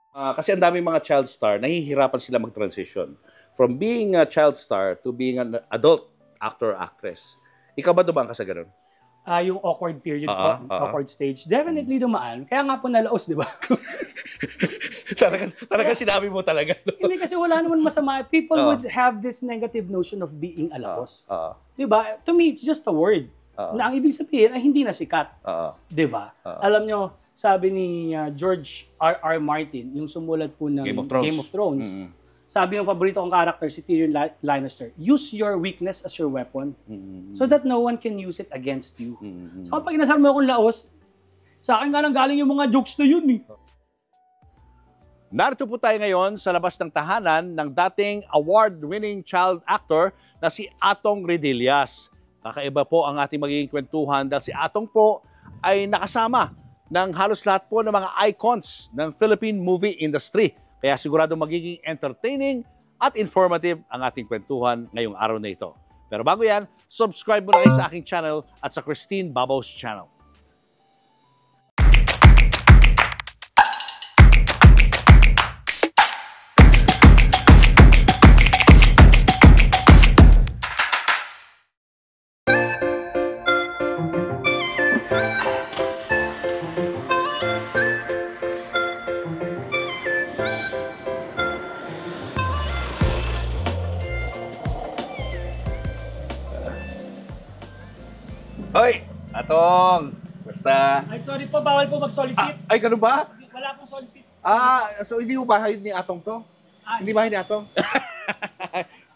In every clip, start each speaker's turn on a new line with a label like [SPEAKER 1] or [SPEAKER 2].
[SPEAKER 1] Kasi ang daming mga child star, nahihirapan sila mag-transition from being a child star to being an adult actor or actress. Ikaw ba dumaan ka sa ganun?
[SPEAKER 2] Yung awkward period po, awkward stage, definitely dumaan. Kaya nga po nalaos, di ba?
[SPEAKER 1] talaga sinabi mo talaga. No?
[SPEAKER 2] Hindi kasi wala naman masama. People would have this negative notion of being alaos. Di ba? To me, it's just a word. Na ang ibig sabihin ay hindi na sikat. Di ba? Alam nyo, sabi ni George R.R. Martin, yung sumulat po ng Game of Thrones, sabi ng paborito kong character, si Tyrion Lannister, use your weakness as your weapon so that no one can use it against you. So kapag inasar mo akong laos, sa akin nga lang galing yung mga jokes na yun eh.
[SPEAKER 1] Narito po tayo ngayon sa labas ng tahanan ng dating award-winning child actor na si Atong Redillas. Kakaiba po ang ating magiging kwentuhan dahil si Atong po ay nakasama ng halos lahat po ng mga icons ng Philippine movie industry. Kaya sigurado magiging entertaining at informative ang ating kwentuhan ngayong araw na ito. Pero bago yan, subscribe mo na kayo sa aking channel at sa Christine Babos channel. Hoy, Atong! Basta.
[SPEAKER 2] Ay, sorry po, bawal po mag-solicit.
[SPEAKER 1] Ay, ganun ba?
[SPEAKER 2] Wala pong solicit.
[SPEAKER 1] So hindi mo bahay ni Atong to? Hindi bahay ni Atong?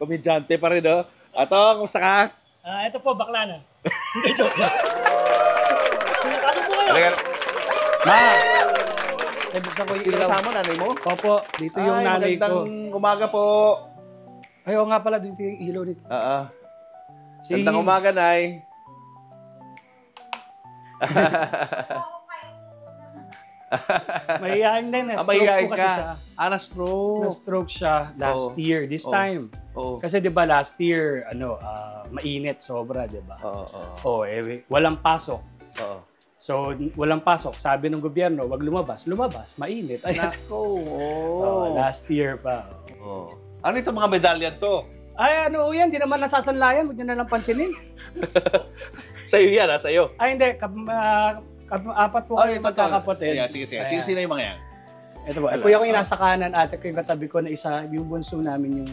[SPEAKER 1] Komedyante pa rin, no? Atong, kumusta ka?
[SPEAKER 2] Ito po, bakla na. Hindi, joke lang. Ano po kayo?
[SPEAKER 1] Ma!
[SPEAKER 2] Buksan ko yung
[SPEAKER 1] Sino
[SPEAKER 2] ilaw.
[SPEAKER 1] kasama, nanay mo?
[SPEAKER 2] Opo, dito yung nanay ko.
[SPEAKER 1] Magandang umaga po.
[SPEAKER 2] Ay, oo nga pala, dito yung ilaw dito.
[SPEAKER 1] Magandang umaga, Nay.
[SPEAKER 2] Mahihayin din.
[SPEAKER 1] Mahihayin
[SPEAKER 2] kasi
[SPEAKER 1] ka.
[SPEAKER 2] siya.
[SPEAKER 1] Na-stroke.
[SPEAKER 2] Na-stroke siya last year, this time. Kasi 'di ba last year, mainit sobra, 'di ba? Walang pasok. So, walang pasok. Sabi ng gobyerno, wag lumabas. Lumabas, mainit. Ay, last year pa.
[SPEAKER 1] Ano itong mga medalyan to?
[SPEAKER 2] Ay, yan, di naman nasasanlayan, huwag nyo na lang pansinin.
[SPEAKER 1] Sa'yo yan, sa'yo.
[SPEAKER 2] Ay, hindi. Apat po kayo magkakapatid.
[SPEAKER 1] Sige. Sino yung mga yan?
[SPEAKER 2] Ito po. Kuya ko yung nasa kanan, ate ko yung katabi ko na isa, yung bunso namin yung...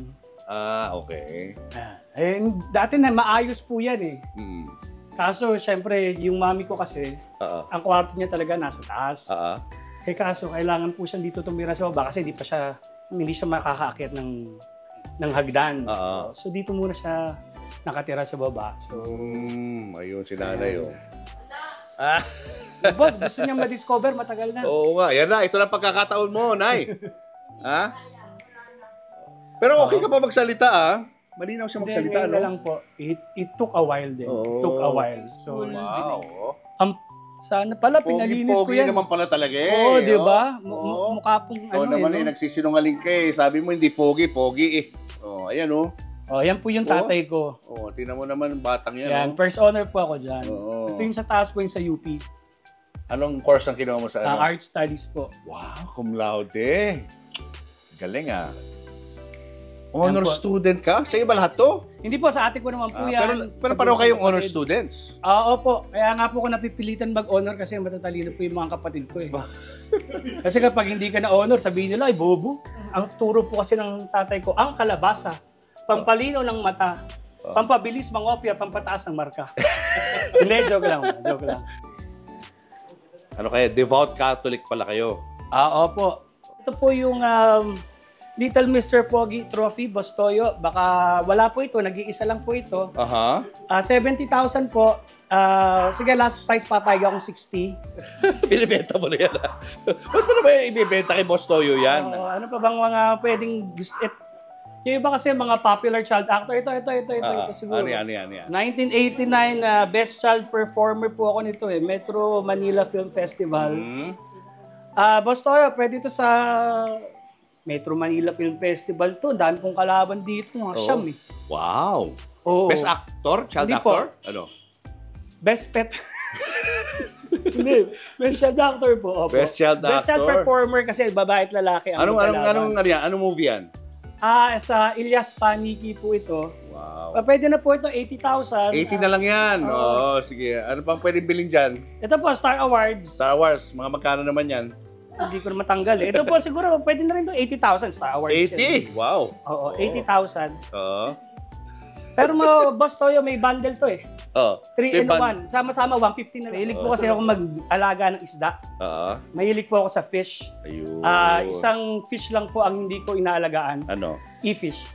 [SPEAKER 1] Okay.
[SPEAKER 2] Dati na maayos po yan eh. Kaso, syempre, yung mami ko kasi, ang kwarto niya talaga nasa taas. Kaso, kailangan po siya dito tumira sa baba kasi hindi siya makakaakyat ng hagdan. So, dito muna siya nakatira sa baba. So,
[SPEAKER 1] ayun, si nanay.
[SPEAKER 2] Gusto niya ma-discover, matagal na.
[SPEAKER 1] Oo nga, yan na. Ito na pagkakataon mo, Nay. Pero okay ka pa magsalita, Malinaw siya magsalita, no?
[SPEAKER 2] lang po. It took a while din. It took a while. So, sana pala, pinalinis ko yan.
[SPEAKER 1] Pogi naman pala talaga eh.
[SPEAKER 2] Oo, di ba? Mukha pong
[SPEAKER 1] ano naman nagsisinungaling ka eh. Sabi mo hindi pogi eh. Ayan
[SPEAKER 2] yan po yung tatay ko.
[SPEAKER 1] Tingnan mo naman, batang yan.
[SPEAKER 2] Yan, first honor po ako dyan. Ito yung sa taas po yung sa UP.
[SPEAKER 1] Anong course ang kinuha mo sa ano?
[SPEAKER 2] Art studies po.
[SPEAKER 1] Wow, cum laude. Galing Honor student ka? Sa iba lahat to?
[SPEAKER 2] Hindi po, sa ate ko naman po yan.
[SPEAKER 1] Pero paano kayong honor students?
[SPEAKER 2] Opo. Kaya nga po ako napipilitan mag-honor kasi matatalino po yung mga kapatid ko eh. Kasi kapag hindi ka na-honor, sabihin nila, ay bobo. Ang turo po kasi ng tatay ko, ang kalabasa, pampalino ng mata, pampabilis mangopya, pampataas ng marka. Hindi, joke lang.
[SPEAKER 1] Ano kayo? Devout Catholic pala kayo?
[SPEAKER 2] Opo. Ito po yung... Little Mr. Pogi Trophy, Bostoyo. Baka wala po ito, nag-iisa lang po ito. 70,000 po. Sige, last price papayag akong 60.
[SPEAKER 1] Binibenta mo na yan Ba't mo naman ibibenta kay Bostoyo yan?
[SPEAKER 2] Ano pa bang mga pwedeng gusto? Yung iba kasi mga popular child actor. Ito siguro.
[SPEAKER 1] Ano yan?
[SPEAKER 2] 1989, Best Child Performer po ako nito eh. Metro Manila Film Festival. Bostoyo, pwede ito sa... Metro Manila Film Festival to. Dami pong kalaban dito. Mga siyam eh.
[SPEAKER 1] Wow! Best actor? Child
[SPEAKER 2] Hindi
[SPEAKER 1] actor?
[SPEAKER 2] Po.
[SPEAKER 1] Ano?
[SPEAKER 2] Best pet. Hindi, best child actor po. Opo.
[SPEAKER 1] Best child actor.
[SPEAKER 2] Best child performer kasi babae at lalaki ang
[SPEAKER 1] Anong movie yan?
[SPEAKER 2] Sa Ilyas Paniki po ito.
[SPEAKER 1] Wow.
[SPEAKER 2] Pwede na po ito, 80,000.
[SPEAKER 1] 80 na lang yan. Sige. Ano pang pwedeng bilhin dyan?
[SPEAKER 2] Ito po, Star Awards.
[SPEAKER 1] Star Wars. Mga magkano naman yan?
[SPEAKER 2] Hindi ko na matanggal eh. Ito po siguro, pwede na rin ito, 80,000 Star Awards.
[SPEAKER 1] 80? Wow.
[SPEAKER 2] Oo, 80,000.
[SPEAKER 1] Oo.
[SPEAKER 2] Pero Boss Toyo, may bundle to eh. 3 in 1. Sama-sama, 150 na. Mahilig po kasi ako mag-alaga ng isda. Mahilig po ako sa fish.
[SPEAKER 1] Ayun.
[SPEAKER 2] Isang fish lang po ang hindi ko inaalagaan.
[SPEAKER 1] Ano?
[SPEAKER 2] E-fish.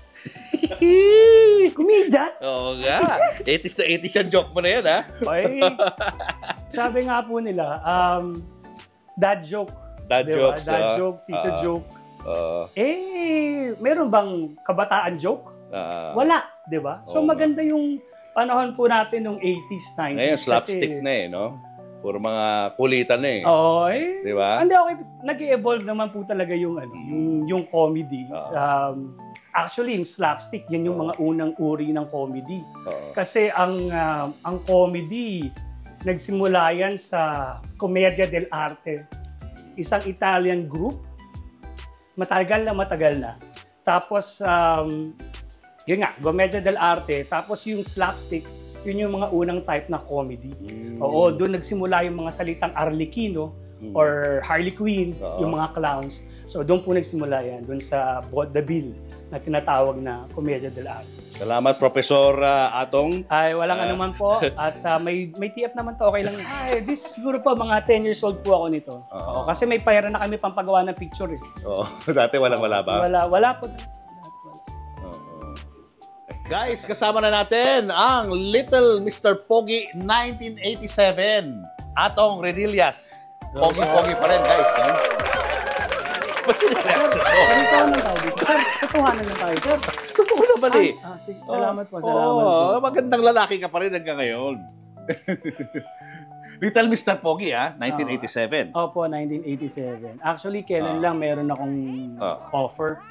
[SPEAKER 2] Comedian?
[SPEAKER 1] Oo nga. 80s na 80s yung joke mo na yan, ha?
[SPEAKER 2] Okay. Sabi nga po nila, dad joke.
[SPEAKER 1] Dad
[SPEAKER 2] diba?
[SPEAKER 1] jokes.
[SPEAKER 2] Dad joke, tito joke. Meron bang kabataan joke? Wala, di ba? So maganda yung panahon po natin nung 80s, 90s.
[SPEAKER 1] Ngayon, slapstick na eh, no? Puro mga kulitan na eh.
[SPEAKER 2] Oo,
[SPEAKER 1] di ba?
[SPEAKER 2] Hindi, okay. Nag-evolve naman po talaga yung, yung comedy. Actually, yung slapstick, yan yung mga unang uri ng comedy. Kasi ang comedy, nagsimula yan sa Commedia dell'arte. Isang Italian group, matagal na. Tapos, yun nga, Commedia dell'arte. Tapos yung slapstick, yun yung mga unang type na comedy. Oo, doon nagsimula yung mga salitang Arlecchino or Harley Quinn, yung mga clowns. So doon po nagsimula yan, doon sa vaudeville na tinatawag na Commedia dell'arte.
[SPEAKER 1] Salamat, Professor Atong.
[SPEAKER 2] Ay, walang anuman po. At may TF naman to, okay lang. This siguro po, mga 10 years old po ako nito. Kasi may pera na kami pampagawa ng picture eh.
[SPEAKER 1] Dati wala ba?
[SPEAKER 2] Wala po.
[SPEAKER 1] Guys, kasama na natin ang Little Mr. Pogi 1987. Atong Redillas. Pogi-pogi pa rin, guys.
[SPEAKER 2] Saan lang tayo dito? Sir, tutuhanan lang tayo, sir.
[SPEAKER 1] Totoo na ba eh?
[SPEAKER 2] Sige, salamat po, salamat po.
[SPEAKER 1] Magandang lalaki ka pa rin hanggang ngayon. Little Mr. Pogi, 1987.
[SPEAKER 2] Opo, 1987. Actually, kailan lang meron akong offer.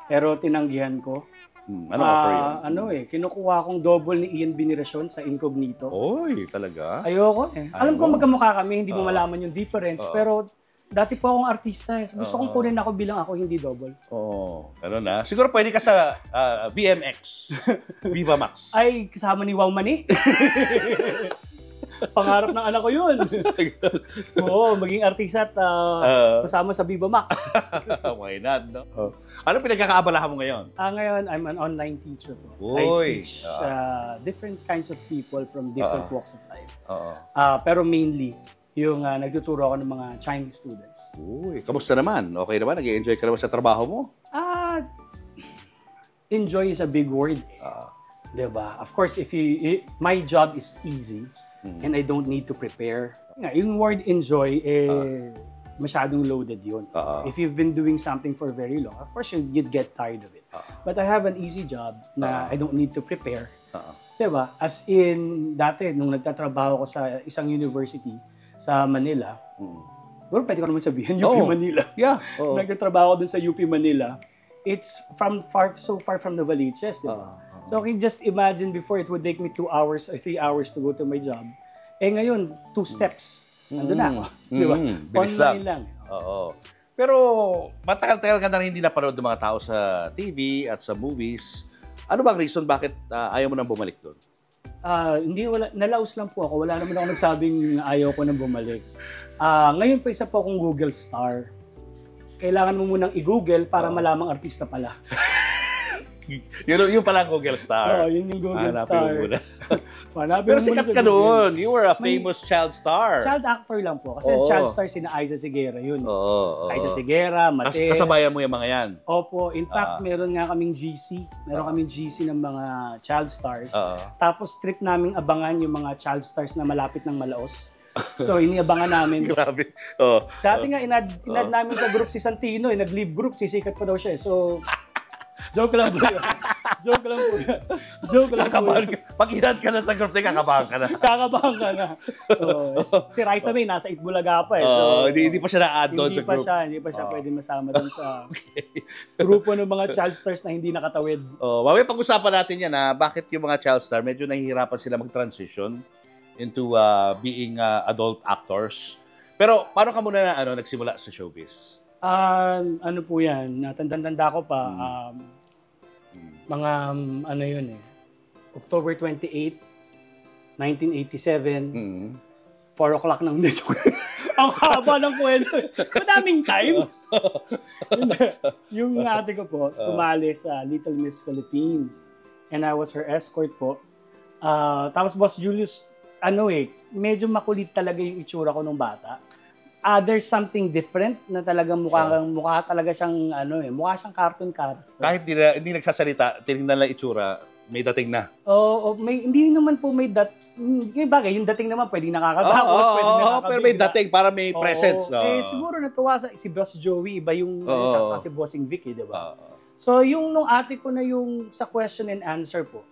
[SPEAKER 2] Pero tinanggihan ko.
[SPEAKER 1] Ano offer yun?
[SPEAKER 2] Kinukuha akong double ni Ian Veneracion sa Incognito.
[SPEAKER 1] Oy, talaga?
[SPEAKER 2] Ayoko eh. Alam ko magkamukha kami, hindi mo malaman yung difference, pero dati po akong artista eh. Gusto kong kunin ako bilang ako, hindi double.
[SPEAKER 1] Ano na? Siguro pwede ka sa BMX. Viva Max.
[SPEAKER 2] Ay, kasama ni Wow Mani. Pangarap ng anak ko yun. Oo, maging artista at kasama sa Viva Max.
[SPEAKER 1] Why not, no? Ano pinagkakaabalahan mo ngayon?
[SPEAKER 2] Ngayon, I'm an online teacher po. I teach different kinds of people from different walks of life. Pero mainly, yung nagtuturo ako ng mga Chinese students.
[SPEAKER 1] Uy, kamusta naman? Okay naman? Nag-i-enjoy ka naman sa trabaho mo?
[SPEAKER 2] Enjoy is a big word. Diba? Of course, my job is easy. And I don't need to prepare. Yung word enjoy, masyadong loaded yun. If you've been doing something for very long, of course, you'd get tired of it. But I have an easy job na I don't need to prepare. Diba? As in, dati, nung nagtatrabaho ko sa isang university sa Manila, well, pwede ko naman sabihin, UP Manila.
[SPEAKER 1] Yeah.
[SPEAKER 2] Nagtatrabaho dun sa UP Manila. It's so far from Novaliches, diba? So, can you just imagine before it would take me 2 hours or 3 hours to go to my job. Ngayon, 2 steps. Nandun na ako. Di ba?
[SPEAKER 1] Bilis
[SPEAKER 2] online lang.
[SPEAKER 1] Pero, matagal-tagal ka na rin hindi napanood ng mga tao sa TV at sa movies. Ano bang reason bakit ayaw mo nang bumalik doon?
[SPEAKER 2] Nalaos lang po ako. Wala naman ako nagsabing ayaw ko nang bumalik. Ngayon pa isa po akong Google star. Kailangan mo munang i-Google para malamang artista pala.
[SPEAKER 1] Yun pala Google star.
[SPEAKER 2] Yun yung Google star.
[SPEAKER 1] Pero sikat ka doon. You were a famous child star.
[SPEAKER 2] Child actor lang po. Kasi child star sina Aiza Sigera yun. Aiza Sigera, Mate.
[SPEAKER 1] Kasabayan mo yung mga yan?
[SPEAKER 2] Opo. In fact, meron nga kaming GC. Meron kaming GC ng mga child stars. Tapos trip naming abangan yung mga child stars na malapit ng Malaos. So, iniabangan namin.
[SPEAKER 1] Grabe.
[SPEAKER 2] Dati nga, inad namin sa group si Santino. Nag-leave group, sisikat pa daw siya. So, joke lang po yun. Joke lang po yun. Joke lang po yun.
[SPEAKER 1] Pag inad ka na sa group, kakabahan ka na.
[SPEAKER 2] Kakabahan ka na. Si Raisa May, nasa Itbulaga pa eh. So,
[SPEAKER 1] hindi pa siya na-add doon sa group.
[SPEAKER 2] Hindi pa siya pwede masama doon sa grupo ng mga child stars na hindi nakatawid.
[SPEAKER 1] Mamaya pag-usapan natin yan bakit yung mga child star medyo nahihirapan sila mag-transition. into being adult actors. Pero paano ka muna nagsimula sa showbiz?
[SPEAKER 2] Ano po yan, natanda ko pa, mga ano yun October 28, 1987, 4 o'clock ng medyo. Ang haba ng kwento. Madaming time. Yung ate ko po, sumali sa Little Miss Philippines. And I was her escort po. Tapos Boss Julius, medyo makulit talaga yung itsura ko nung bata. There's something different na talagang mukha talaga siyang mukha siyang cartoon character.
[SPEAKER 1] Kahit hindi nagsasalita, tinignan lang itsura, may dating na.
[SPEAKER 2] Hindi naman po may bagay, yung dating naman pwedeng nakakatakot, pwedeng nakakabigla. Pero
[SPEAKER 1] may dating para may presence.
[SPEAKER 2] Siguro natuwa si Boss Joey, iba yung sa si Bossing Vic, di ba? So yung nung ate ko na yung sa question and answer po,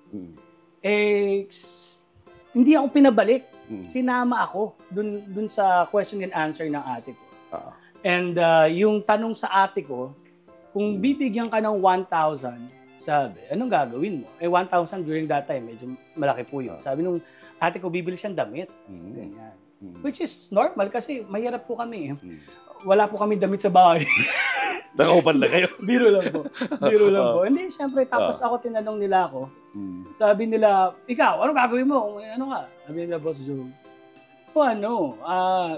[SPEAKER 2] hindi ako pinabalik. Sinama ako dun sa question and answer ng ate ko. And yung tanong sa ate ko, kung bibigyan ka ng 1,000, sabi, anong gagawin mo? 1,000 during that time, medyo malaki po yun. Sabi nung ate ko, bibili siyang damit. Ganyan. Which is normal kasi mahirap po kami. Wala po kami damit sa bahay.
[SPEAKER 1] Nakaupan na kayo?
[SPEAKER 2] Biro lang po. Hindi, siyempre, tapos ako tinanong nila ako. Sabi nila, ikaw, anong gagawin mo? Ano ka? Sabi nila, Boss Joe,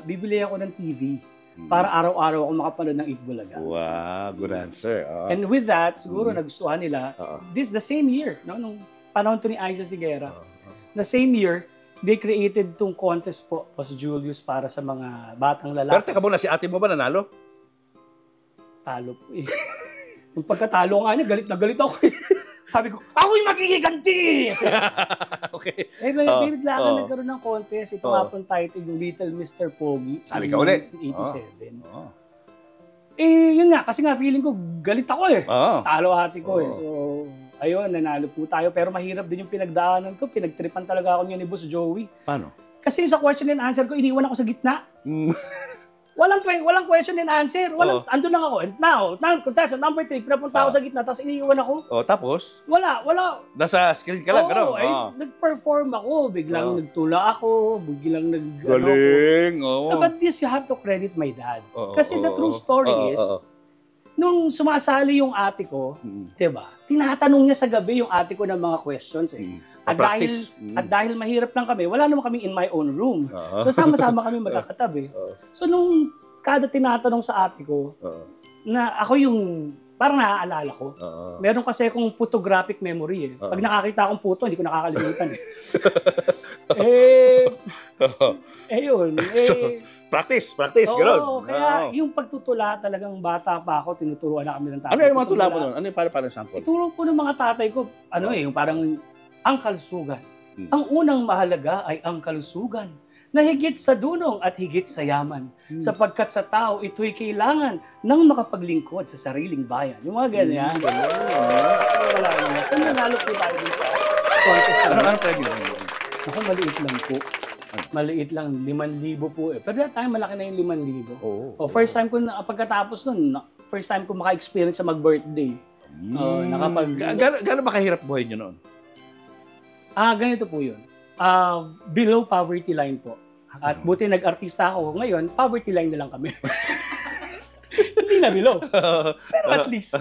[SPEAKER 2] bibili ako ng TV para araw-araw ako makapanood ng Itbulaga.
[SPEAKER 1] Wow, good answer.
[SPEAKER 2] And with that, siguro nagustuhan nila, the same year, nung panahon to ni Aiza Sigera, the same year, they created tong contest po, Boss Julius, para sa mga batang lalaki.
[SPEAKER 1] Pero teka muna, si ate mo ba nanalo?
[SPEAKER 2] Talo po eh. Yung pagkatalo nga niya, galit na galit ako eh. Sabi ko, ako'y magigiganti! Okay. Bigla nagkaroon ng contest. Ito nga pong title, yung Little Mr. Pogi.
[SPEAKER 1] Sali ka ulit.
[SPEAKER 2] 87. Yun nga, kasi nga feeling ko, galit ako eh. Talo ate ko eh. So, ayun, nanalo po tayo. Pero mahirap din yung pinagdaanan ko. Pinagtripan talaga ako niya ni Boss Joey.
[SPEAKER 1] Paano?
[SPEAKER 2] Kasi sa question and answer ko, iniwan ako sa gitna. Walang question and answer. Andun lang ako. And now, contestant number 3, pinapunta ako sa gitna, tapos iniiwan ako.
[SPEAKER 1] Tapos?
[SPEAKER 2] Wala.
[SPEAKER 1] Nasa screen ka lang, gano'n?
[SPEAKER 2] Nag-perform ako. Biglang nagtula ako. Biglang
[SPEAKER 1] galing.
[SPEAKER 2] But this, you have to credit my dad. Kasi the true story is, nung sumasali yung ate ko, diba, tinatanong niya sa gabi yung ate ko ng mga questions eh. At dahil mahirap lang kami, wala naman kami in my own room. So sama-sama kami magkakatabi. So nung kada tinatanong sa ate ko, na ako yung parang naaalala ko. Meron kasi akong photographic memory eh. Pag nakakita akong photo, hindi ko nakakalimutan eh. Yun.
[SPEAKER 1] Practice, gano'n.
[SPEAKER 2] Kaya yung pagtutula talagang bata pa ako, tinuturuan na kami ng tatay.
[SPEAKER 1] Ano yung mga tula mo nun? Ano yung parang sample?
[SPEAKER 2] Ituro po ng mga tatay ko, yung parang ang kalusugan. Ang unang mahalaga ay ang kalusugan, na higit sa dunong at higit sa yaman. Sapagkat sa tao, ito'y kailangan ng makapaglingkod sa sariling bayan. Yung mga ganyan. Wala naman. Saan nanalo po tayo din sa contest?
[SPEAKER 1] Ano pwede mo?
[SPEAKER 2] Ako, maliit lang po. Maliit lang, 5,000 po eh. Pero that time, malaki na yung 5,000. First time ko, pagkatapos nun, first time ko maka-experience sa mag-birthday.
[SPEAKER 1] Gano'n ba kahirap buhay nyo noon?
[SPEAKER 2] Ganito po yun. Below poverty line po. At buti nag-artista ako. Ngayon, poverty line na lang kami. Hindi na below. Pero at least.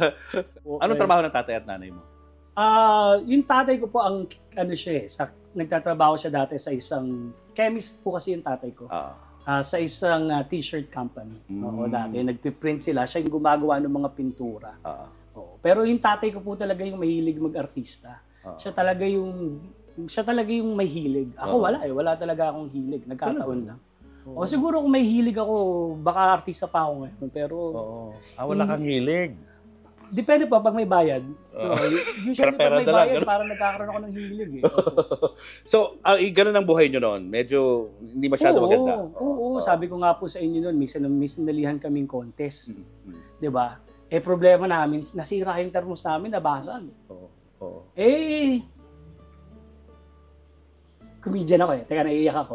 [SPEAKER 1] Anong trabaho ng tatay at nanay mo?
[SPEAKER 2] Yung tatay ko po, nagtatrabaho siya dati sa isang, chemist po kasi yung tatay ko. Sa isang t-shirt company. Dati, nagpiprint sila. Siya yung gumagawa ng mga pintura. Pero yung tatay ko po talaga yung mahilig mag-artista. Siya talaga yung may hilig. Ako wala talaga akong hilig. Nagkataon lang. Siguro kung may hilig ako, baka artista pa ako ngayon. Pero
[SPEAKER 1] wala kang hilig.
[SPEAKER 2] Depende pa pag may bayad. Usually pag may bayad, parang nagkakaroon ako ng hilig eh.
[SPEAKER 1] So, ganun ang buhay nyo noon? Medyo hindi masyado maganda?
[SPEAKER 2] Oo. Sabi ko nga po sa inyo noon, may sinalihan kaming contest. Diba? Problema namin, nasira yung thermos namin, nabasag. Comedian ako eh. Teka, naiiyak ako.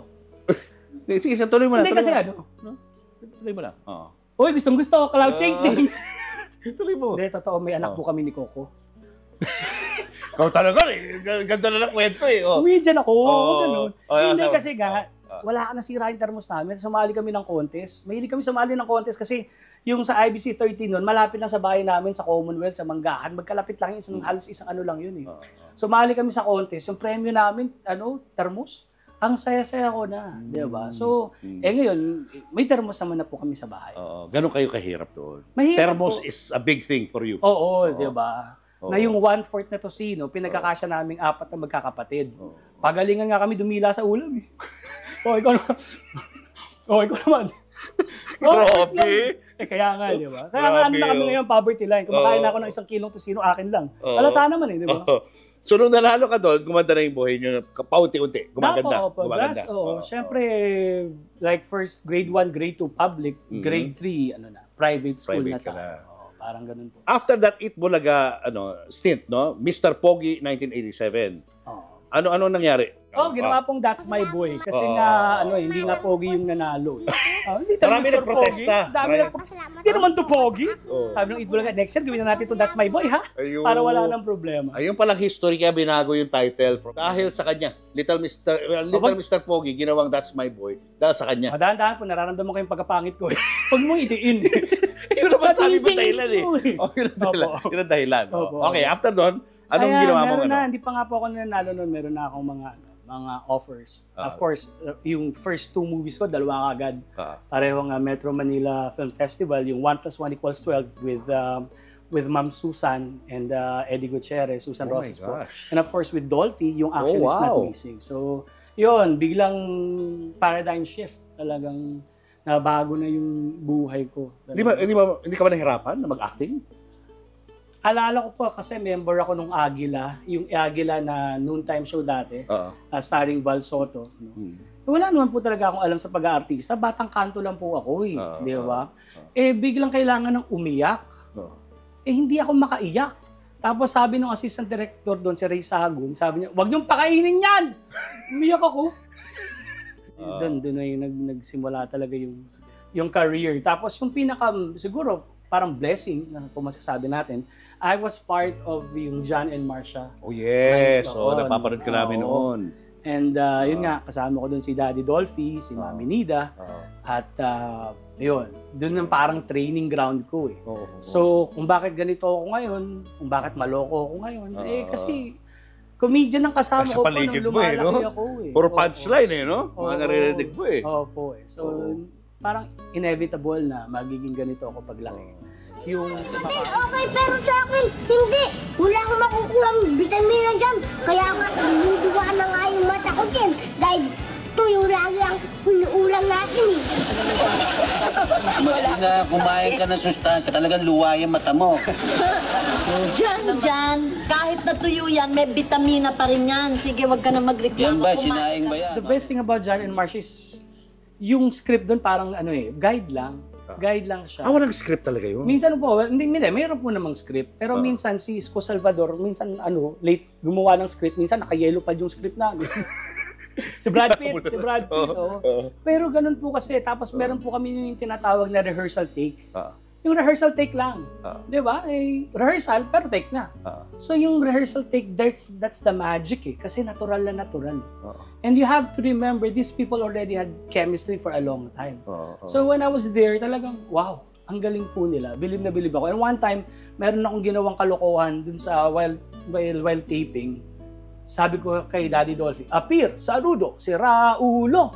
[SPEAKER 1] Sige, tuloy mo na.
[SPEAKER 2] Hindi kasi
[SPEAKER 1] Tuloy mo na.
[SPEAKER 2] Uy, gustong-gusto ko, cloud chasing.
[SPEAKER 1] Tuloy mo.
[SPEAKER 2] Hindi, totoo, may anak po kami ni Coco.
[SPEAKER 1] Ikaw talaga eh. Ganda na ng kwento eh.
[SPEAKER 2] Comedian ako, ganun. Hindi kasi wala ka nasira yung termos namin. Sumali kami ng contest. Mahilig kami sumali ng contest kasi yung sa IBC 13 noon, malapit lang sa bahay namin sa Commonwealth, sa Manggahan. Magkalapit lang yun, halos isang ano lang yun eh. Sumali kami sa contest. Yung premyo namin, termos. Ang saya-saya ko na, di ba? So, ngayon, may termos naman na po kami sa bahay.
[SPEAKER 1] Ganun kayo kahirap doon?
[SPEAKER 2] Mahirap
[SPEAKER 1] termos
[SPEAKER 2] po.
[SPEAKER 1] Is a big thing for you?
[SPEAKER 2] Oo. Di ba? Na yung 1/4 na tosino, pinagkakasya naming 4 na magkakapatid. Pagalingan nga kami dumila sa ulam eh. Ikaw naman. Ikaw naman.
[SPEAKER 1] Grabe!
[SPEAKER 2] Kaya nga, di ba? Kaya nga ano na kami ngayon, poverty line. Kumakain ako ng 1 kilong tosino, akin lang. Halata naman eh, di ba?
[SPEAKER 1] So, nung nanalo ka doon, gumanda na yung buhay nyo, paunti-unti, gumaganda.
[SPEAKER 2] Gumaganda. Siyempre, like first, grade 1, grade 2, public, grade 3, private school na tayo. Parang ganun po.
[SPEAKER 1] After that Eat Bulaga stint, no? Mr. Pogi 1987. Ano nangyari?
[SPEAKER 2] Ginawa pong That's My Boy. Kasi nga, hindi nga Pogi yung nanalo.
[SPEAKER 1] Marami nagprotesta.
[SPEAKER 2] Hindi naman to Pogi. Sabi ng Eat Bulaga, next year, gawin na natin itong That's My Boy, ha? Para wala nang problema.
[SPEAKER 1] Ayun palang history, kaya binago yung title. Dahil sa kanya, Little Mr. Pogi, ginawang That's My Boy. Dahil sa kanya.
[SPEAKER 2] Dahan-dahan po, nararamdaman ko yung pagkapangit ko. Huwag mong itiin.
[SPEAKER 1] Yun naman sabi mo dahilan eh. Yun ang dahilan. Okay, after doon, anong ginawa mo?
[SPEAKER 2] Hindi pa nga po ako nanalo noon. Meron na akong mga offers. Of course, yung first 2 movies ko, dalawa agad. Parehong Metro Manila Film Festival, yung 1+1 = 12 with Ma'am Susan and Eddie Gutierrez, Susan Rosas po. And of course, with Dolphy, yung Action Is Not Missing. So, yun, biglang paradigm shift. Talagang nabago na yung buhay ko.
[SPEAKER 1] Hindi ka ba nahirapan na mag-acting?
[SPEAKER 2] Alala ko po kasi member ako nung Agila, yung Agila na noontime show dati, starring Val Soto. Wala naman po talaga akong alam sa pag-aartista, batang kanto lang po ako eh, di ba? Biglang kailangan ng umiyak. Hindi ako makaiyak. Tapos sabi nung assistant director doon, si Ray Sahagum, sabi niya, "Wag niyong pakainin yan!" Umiyak ako. Doon na yung nagsimula talaga yung career. Tapos yung siguro, parang blessing na kung masasabi natin, I was part of yung John and Marcia.
[SPEAKER 1] Oh yes, napapanood ka namin noon.
[SPEAKER 2] And yun nga, kasama ko doon si Daddy Dolphy, si Mami Nida, at yun, doon ang parang training ground ko eh. So, kung bakit ganito ako ngayon, kung bakit maloko ako ngayon, kasi comedian ang kasama ko po nung lumalaki ako eh.
[SPEAKER 1] Puro punchline eh, no? Mga naririnig mo eh.
[SPEAKER 2] Opo eh. So, parang inevitable na magiging ganito ako paglaki.
[SPEAKER 3] Okay, pero sa akin, hindi. Wala akong makukuha ng vitamina dyan. Kaya nga, luluwa na nga yung mata ko din. Dahil tuyo lagi ang ulam natin eh.
[SPEAKER 4] Maski na kumain ka ng sustansya, talagang luwa yung mata mo.
[SPEAKER 5] Diyan, kahit natuyo yan, may vitamina pa rin yan. Sige, wag ka na
[SPEAKER 4] Yan
[SPEAKER 5] magreklamo.
[SPEAKER 4] ba, sinaing ba yan?
[SPEAKER 2] The best thing about John and Marcia is, yung script doon parang guide lang. Guide lang siya.
[SPEAKER 1] Walang script talaga yun?
[SPEAKER 2] Minsan po, mayroon po namang script. Pero minsan si Isko Salvador, minsan late gumawa ng script, minsan naka-yellow pad yung script namin. si Brad Pitt. Pero ganun po kasi, tapos meron po kami yung tinatawag na rehearsal take. Yung rehearsal take lang. Di ba? Rehearsal, pero take na. So yung rehearsal take, that's the magic eh. Kasi natural na natural. And you have to remember, these people already had chemistry for a long time. So when I was there, talagang, wow, ang galing po nila. Bilib na bilib ako. And one time, meron akong ginawang kalokohan dun sa while taping. Sabi ko kay Daddy Dolphy, "Apir, saludo, si Raulo."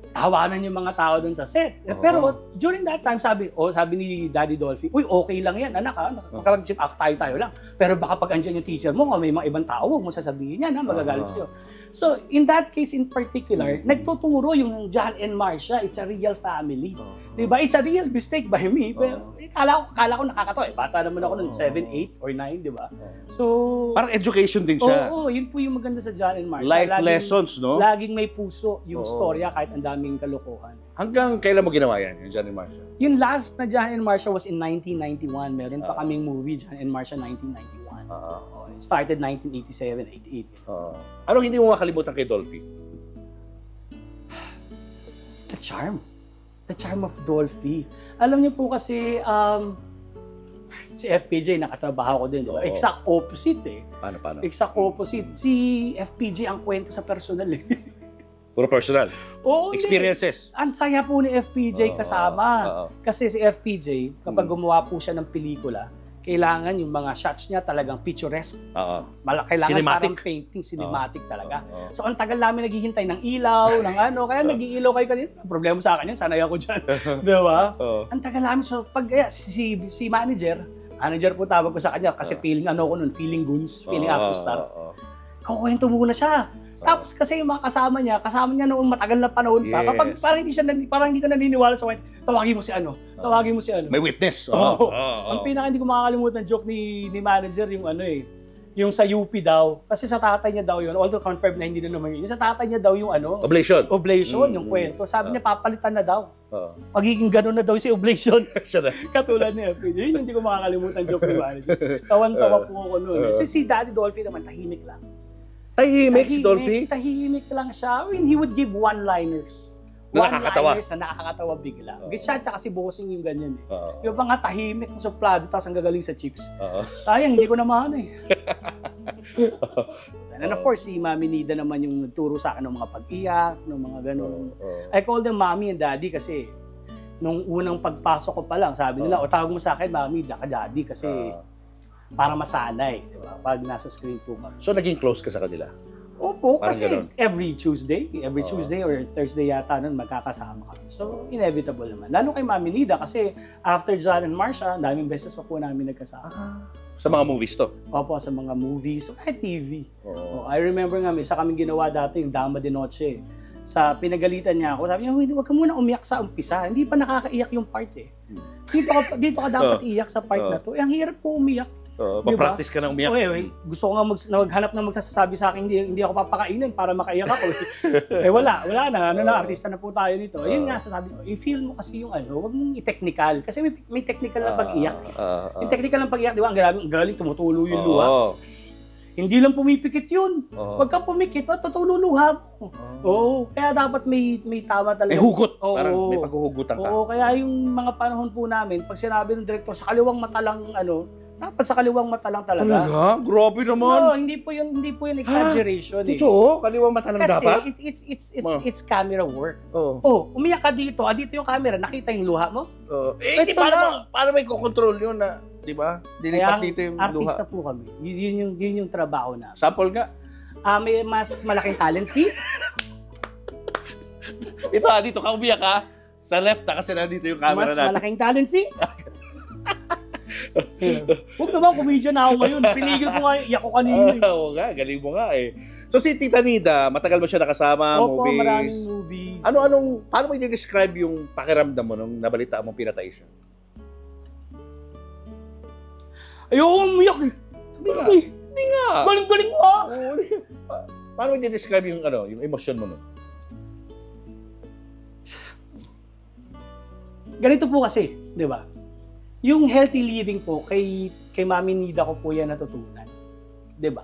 [SPEAKER 2] Tawanan yung mga tao dun sa set. Pero during that time, sabi ni Daddy Dolphy, "Uy, okay lang yan, anak ha. Kapag-chip act tayo lang. Pero baka pag andyan yung teacher mo, may mga ibang tao, huwag mo sasabihin yan, ha, magagalit sa'yo." So, in that case in particular, nagtuturo yung John and Marcia, it's a real family. Diba? It's a real mistake by me. Pero kala ko nakakatawa. Bata naman ako ng 7, 8, or 9, diba? So,
[SPEAKER 1] parang education din siya.
[SPEAKER 2] Oo, yun po yung maganda sa John and Marcia.
[SPEAKER 1] Life lessons, no?
[SPEAKER 2] Laging may puso yung storya kahit ang daming kalokohan.
[SPEAKER 1] Hanggang kailan mo ginawa yan, yung John and Marcia?
[SPEAKER 2] Yung last na John and Marcia was in 1991. Meron pa kaming movie, John and Marcia 1991. It started 1987, 88.
[SPEAKER 1] Anong hindi mo makalimutan kay Dolphy?
[SPEAKER 2] The charm. The charm of Dolphy. Alam niyo po kasi, si FPJ, nakatrabaho ko din, di ba? Exact opposite eh.
[SPEAKER 1] Paano?
[SPEAKER 2] Exact opposite. Si FPJ ang kwento sa personal eh.
[SPEAKER 1] Puro personal?
[SPEAKER 2] Oo,
[SPEAKER 1] experiences?
[SPEAKER 2] Ang saya po ni FPJ kasama. Kasi si FPJ, kapag gumawa po siya ng pelikula, kailangan yung mga shots niya talagang picturesque. Kailangan
[SPEAKER 1] cinematic.
[SPEAKER 2] parang painting, cinematic talaga. So, ang tagal namin naghihintay ng ilaw, ng ano, kaya nag-iilaw kayo kanina. Problema sa akin yan, sanay ako dyan. Di ba? Ang tagal namin. So, pag si manager po tawag ko sa kanya kasi feeling feeling goons, feeling action star. Kukwento muna siya. Tapos kasi yung mga kasama niya noong matagal na panahon pa. Kapag parang hindi ka naniniwala sa kwento, tawagin mo si ano.
[SPEAKER 1] May witness.
[SPEAKER 2] Ang hindi ko makakalimutan joke ni manager yung yung sa UP daw. Kasi sa tatay niya daw yun, although confirmed na hindi na naman yun. Yung sa tatay niya daw yung Oblation, yung kwento. Sabi niya, papalitan na daw. Magiging gano'n na daw si Oblation. Katulad niya. Yun hindi ko makakalimutan joke ni manager. Tawan-tawa po ako noon. Si Daddy Dolphy naman, tahimik lang.
[SPEAKER 1] Tahimik si Dolphy?
[SPEAKER 2] Tahimik lang siya. I mean, he would give one-liners. One-liners na nakakatawa bigla. Siya tsaka si Bossing yung ganyan eh. Yung mga tahimik, suplado, tapos ang gagaling sa chicks. Sayang, hindi ko naman eh. And of course, si Mami Nida naman yung nagturo sa akin ng mga pag-iyak, ng mga gano'n. I call them Mommy and Daddy kasi nung unang pagpasok ko pa lang, sabi nila, tawag mo sa akin, Mami, Daddy kasi para masanay, di ba? Pag nasa screen po kami.
[SPEAKER 1] So, naging close ka sa kanila?
[SPEAKER 2] Opo, kasi every Tuesday or Thursday yata nun, magkakasama kami. So, inevitable naman. Lalo kay Mami Nida kasi after John and Marcia, daming beses pa po namin nagkasama.
[SPEAKER 1] Sa mga movies to?
[SPEAKER 2] Opo, sa mga movies, o kahit TV. I remember nga, isa kaming ginawa dati, yung Dama de Noche. Sa pinagalitan niya ako, sabi niya, huwag ka muna umiyak sa umpisa. Hindi pa nakakaiyak yung part eh. Dito ka dapat iyak sa part na to. Ang hirap po umiyak.
[SPEAKER 1] Pa-practice ka na umiyak.
[SPEAKER 2] Gusto ko nga maghanap ng magsasabi sa akin, hindi ako papakainin para makaiyak ako. Wala na. Artista na po tayo nito. Yun nga, sasabi ko, i-feel mo kasi yung huwag mong i-technical. Kasi may technical na pag-iyak. Yung technical na pag-iyak, di ba, ang galing tumutulo yung luha. Hindi lang pumipikit yun. Huwag kang pumikit, tutulo luha mo. Kaya dapat may tama talaga.
[SPEAKER 1] May hugot. Parang may paghuhugutan ka.
[SPEAKER 2] Kaya yung mga panahon po namin, pag sinabi ng director, sa kaliwang mata lang, dapat sa kaliwang mata lang talaga.
[SPEAKER 1] Talaga? Grabe naman.
[SPEAKER 2] No, hindi po yun exaggeration eh.
[SPEAKER 1] Totoo? Kaliwang mata lang dapat?
[SPEAKER 2] Kasi it's camera work. Umiyak ka dito, yung camera, nakita yung luha mo?
[SPEAKER 1] Hindi, paano may kukontrol yun na, di ba? Dilipat dito yung luha.
[SPEAKER 2] Artista po kami. Yun yung trabaho na.
[SPEAKER 1] Sample nga.
[SPEAKER 2] May mas malaking talent fee.
[SPEAKER 1] Ito dito ka umiyak ka. Sa left kasi nandito yung camera natin.
[SPEAKER 2] Mas malaking talent fee. Huwag naman, comedian na ako ngayon. Pinigil ko nga, iyak ko kanina.
[SPEAKER 1] Oo nga, galing mo nga eh. So si Tita Nida, matagal mo siya nakasama, movies?
[SPEAKER 2] Opo, maraming movies.
[SPEAKER 1] Paano mo i-describe yung pakiramdam mo nung nabalita mong pinatay siya?
[SPEAKER 2] Ayoko umiyak eh.
[SPEAKER 1] Hindi nga.
[SPEAKER 2] Galing-galing mo ha.
[SPEAKER 1] Paano mo i-describe yung emosyon mo nun?
[SPEAKER 2] Ganito po kasi, di ba? Yung healthy living po, kay Mami Nida ko po yan natutunan. Diba?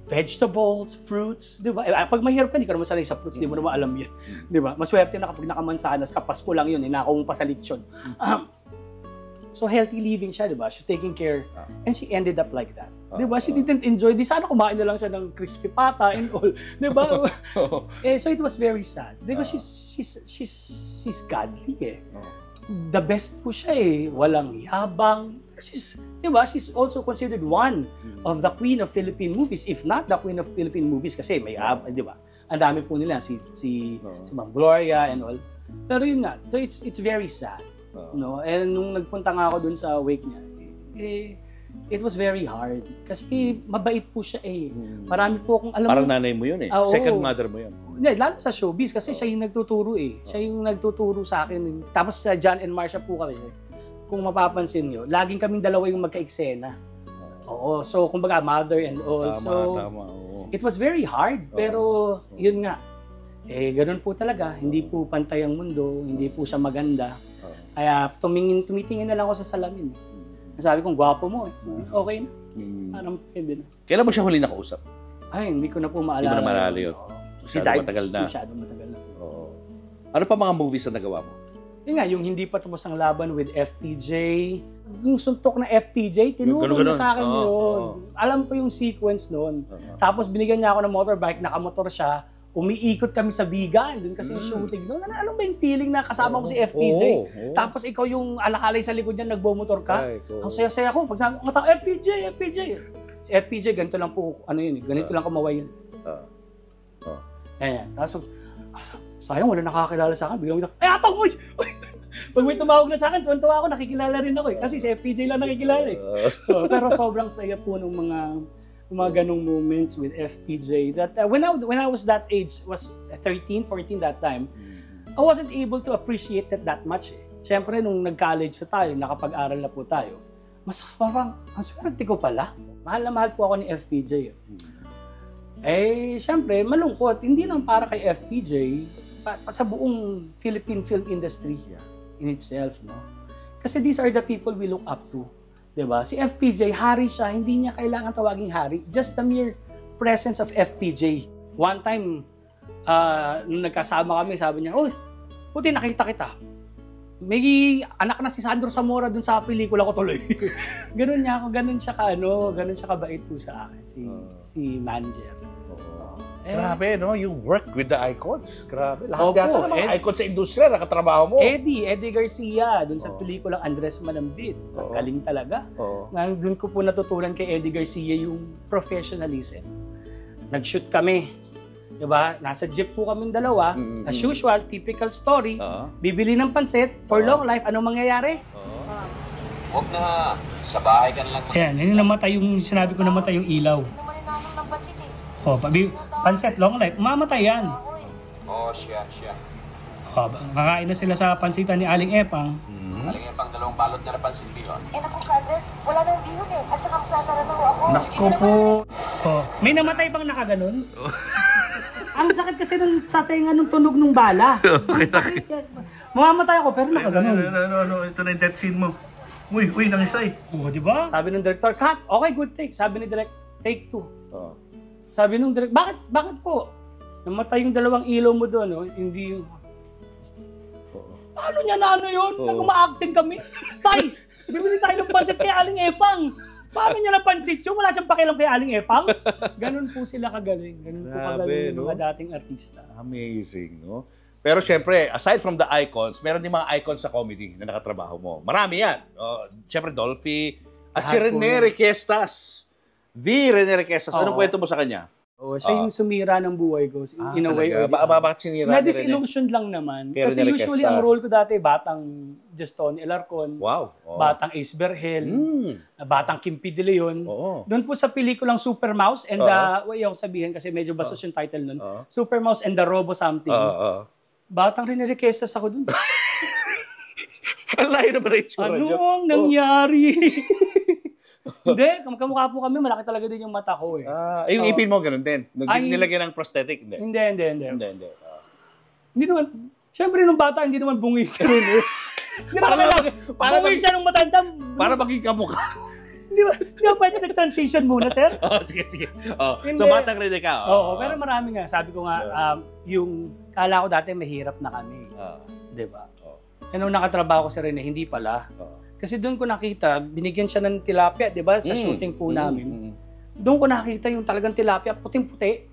[SPEAKER 2] Vegetables, fruits, diba? Pag mahirap ka, hindi ka naman sanay sa fruits, hindi mo naman alam yan. Diba? Maswerte na kapag nakamansanas, kapasko lang yun, inakaw mo pa sa lechon. So healthy living siya, diba? She's taking care. And she ended up like that. Diba? She didn't enjoy. Di sana kumain na lang siya ng crispy pata and all. Diba? So it was very sad. Because she's godly eh. The best po siya eh. Walang yabang. Diba? She's also considered one of the queen of Philippine movies, if not the queen of Philippine movies kasi may diba? Ang dami po nila si Ma'am Gloria and all. Pero yun nga. So it's very sad. No? And nung nagpunta nga ako dun sa wake niya, it was very hard. Kasi mabait po siya eh. Marami po akong alam.
[SPEAKER 1] Parang nanay mo yun eh. Second mother mo yun.
[SPEAKER 2] Lalo sa showbiz kasi siya yung nagtuturo eh. Siya yung nagtuturo sa akin. Tapos sa John and Marcia po kami. Kung mapapansin nyo, laging kaming dalawa yung magka-eksena. So kumbaga mother and all.
[SPEAKER 1] Tama.
[SPEAKER 2] It was very hard. Pero yun nga. Ganun po talaga. Hindi po pantay ang mundo. Hindi po siya maganda. Kaya tumitingin na lang ako sa salamin. Sabi kong, gwapo mo eh. Okay na. Parang pwede na.
[SPEAKER 1] Kailan mo siya huli nakausap?
[SPEAKER 2] Ay, hindi ko na po maalala.
[SPEAKER 1] Hindi mo na maalala yun.
[SPEAKER 2] Masyadong matagal na.
[SPEAKER 1] Ano pa mga movies na nagawa mo?
[SPEAKER 2] Yun nga, yung hindi pa tapos ang laban with FPJ. Yung suntok na FPJ, tinuro niya sa akin yun. Alam ko yung sequence noon. Tapos binigyan niya ako ng motorbike, nakamotor siya. Umiikot kami sa Bigan, dun kasi yung shooting doon. Alam ba yung feeling na kasama ko si FPJ? Tapos ikaw yung alakalay sa likod niya, nagbomotor ka. Ang saya-saya ko. Pag sabi ko, FPJ, FPJ. Si FPJ, ganito lang po, ganito lang kumaway yun. Ayan. Tapos, sayang, wala nakakilala sa akin. Biglang ito, atang, uy! Pag may tumawag na sa akin, tuwan-tuwa ako, nakikilala rin ako eh. Kasi si FPJ lang nakikilala eh. Pero sobrang saya po ng mga ganong moments with FPJ that when I was that age, was 13, 14 that time, I wasn't able to appreciate that much eh. Siyempre, nung nag-college na tayo, nakapag-aral na po tayo, mas parang, ang swerte ko pala. Mahal na mahal po ako ni FPJ. Eh, siyempre, malungkot. Hindi lang para kay FPJ, sa buong Philippine film industry in itself, no? Kasi these are the people we look up to. Diba? Si FPJ, hari siya, hindi niya kailangan tawaging hari. Just the mere presence of FPJ. One time, nung nagkasama kami, sabi niya, "Uy, puti nakita kita. May anak na si Sandro Zamora dun sa pelikula ko tuloy." Ganun siya kabait po sa akin, si manager.
[SPEAKER 1] Grabe, no? You work with the icons. Grabe. Lahat yata ng mga icons sa industriya, nakatrabaho mo.
[SPEAKER 2] Eddie Garcia, dun sa pelikulang Andres Malambit. Galing talaga. Doon ko po natutunan kay Eddie Garcia yung professionalism. Nag-shoot kami. Diba? Nasa jeep po kaming dalawa. As usual, typical story. Bibili ng pansit. For long life, anong mangyayari?
[SPEAKER 4] Huwag na. Sa bahay ka na lang.
[SPEAKER 2] Ayan, yun namatay yung sinabi ko, namatay yung ilaw. Pansit, long life. Mamatay yan.
[SPEAKER 4] Siya.
[SPEAKER 2] Kakain na sila sa pansitan ni Aling Epang.
[SPEAKER 4] Aling Epang, 2 balot na pansit bihon.
[SPEAKER 6] Naku, Kadres, wala nang bihon eh. At saka masatara na ako.
[SPEAKER 1] Naku po.
[SPEAKER 2] May namatay bang nakaganon? Ang sakit kasi sa tenga nung tunog nung bala. Sakit. Mamamatay ako pero nakaganon.
[SPEAKER 1] Ito na yung death scene mo. Uy, nangisay.
[SPEAKER 2] Di ba? Sabi ng director, cut. Okay, good take. Sabi ni direct, take 2. Sabi nung direct, bakit po? Namatay yung 2 ilaw mo doon, hindi yung... Ano niya na yun? Nag-uma-acting kami. Tay, bibili tayo ng pansit kay Aling Epang. Paano niya napansit yun? Wala siyang pakialam kay Aling Epang. Ganun po sila kagaling. Ganun po kagaling yung mga dating artista.
[SPEAKER 1] Amazing, no? Pero syempre, aside from the icons, meron din mga icons sa comedy na nakatrabaho mo. Marami yan. Syempre, Dolphy. At si Rene Requestas. Rene Requestas. Anong kwento mo sa kanya?
[SPEAKER 2] Siya yung sumira ng buhay ko. In a way or
[SPEAKER 1] bakit sinira ni Rene?
[SPEAKER 2] Na-disillusioned lang naman. Kasi usually ang role ko dati, batang Juston Elarcon, batang Ace Berhel, batang Kimpi De Leon. Doon po sa pelikulang Super Mouse and ayaw sabihin kasi medyo bastos yung title nun. Super Mouse and the Robo Something. Batang Rene Requestas ako dun.
[SPEAKER 1] Ang layo na ba na itsura niyo?
[SPEAKER 2] Anong nangyari? Hindi, kamukha po kami, malaki talaga din yung mata ko eh.
[SPEAKER 1] Yung ipin mo ganun din? Nilagyan ng prosthetic? Hindi.
[SPEAKER 2] Hindi naman, syempre nung bata, hindi naman bungi siya rin eh. Hindi naman bungi siya nung matanda.
[SPEAKER 1] Para maging kamukha.
[SPEAKER 2] Hindi ba pwede nag-transition muna, sir?
[SPEAKER 1] Sige. So batang Rene ka?
[SPEAKER 2] Oo, pero marami nga. Sabi ko nga, yung kala ko dati mahirap na kami. Diba? E nung nakatrabaho ko si Rene, hindi pala. Kasi doon ko nakita, binigyan siya ng tilapia, di ba? Sa shooting po namin. Doon ko nakita yung talagang tilapia, puting-puti.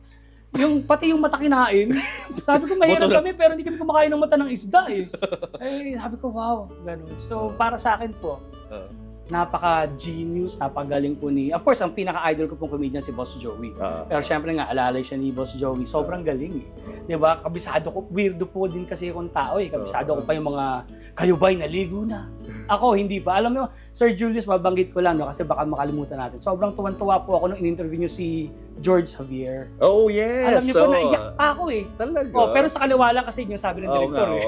[SPEAKER 2] Pati yung mata kinain. Sabi ko, mahirap kami, pero hindi kami kumakain ng mata ng isda eh. Sabi ko, wow. Ganun. So, para sa akin po, napaka-genius, napagaling po ni... Of course, ang pinaka-idol ko pong comedian si Boss Joey. Pero syempre nga, alalay siya ni Boss Joey. Sobrang galing eh. Diba? Kabisado ko, weirdo po din kasi akong tao eh. Kabisado ko pa yung mga, kayo ba'y naligo na? Ako, hindi pa. Alam mo, Sir Julius, mabanggit ko lang no, kasi baka makalimutan natin. Sobrang tuwan-tuwa po ako nung in-interview niyo si George Javier.
[SPEAKER 1] Oh, yes.
[SPEAKER 2] Alam niyo po, naiyak pa ako eh.
[SPEAKER 1] Talaga?
[SPEAKER 2] Pero sa kaliwa lang kasi yung sabi ng director eh.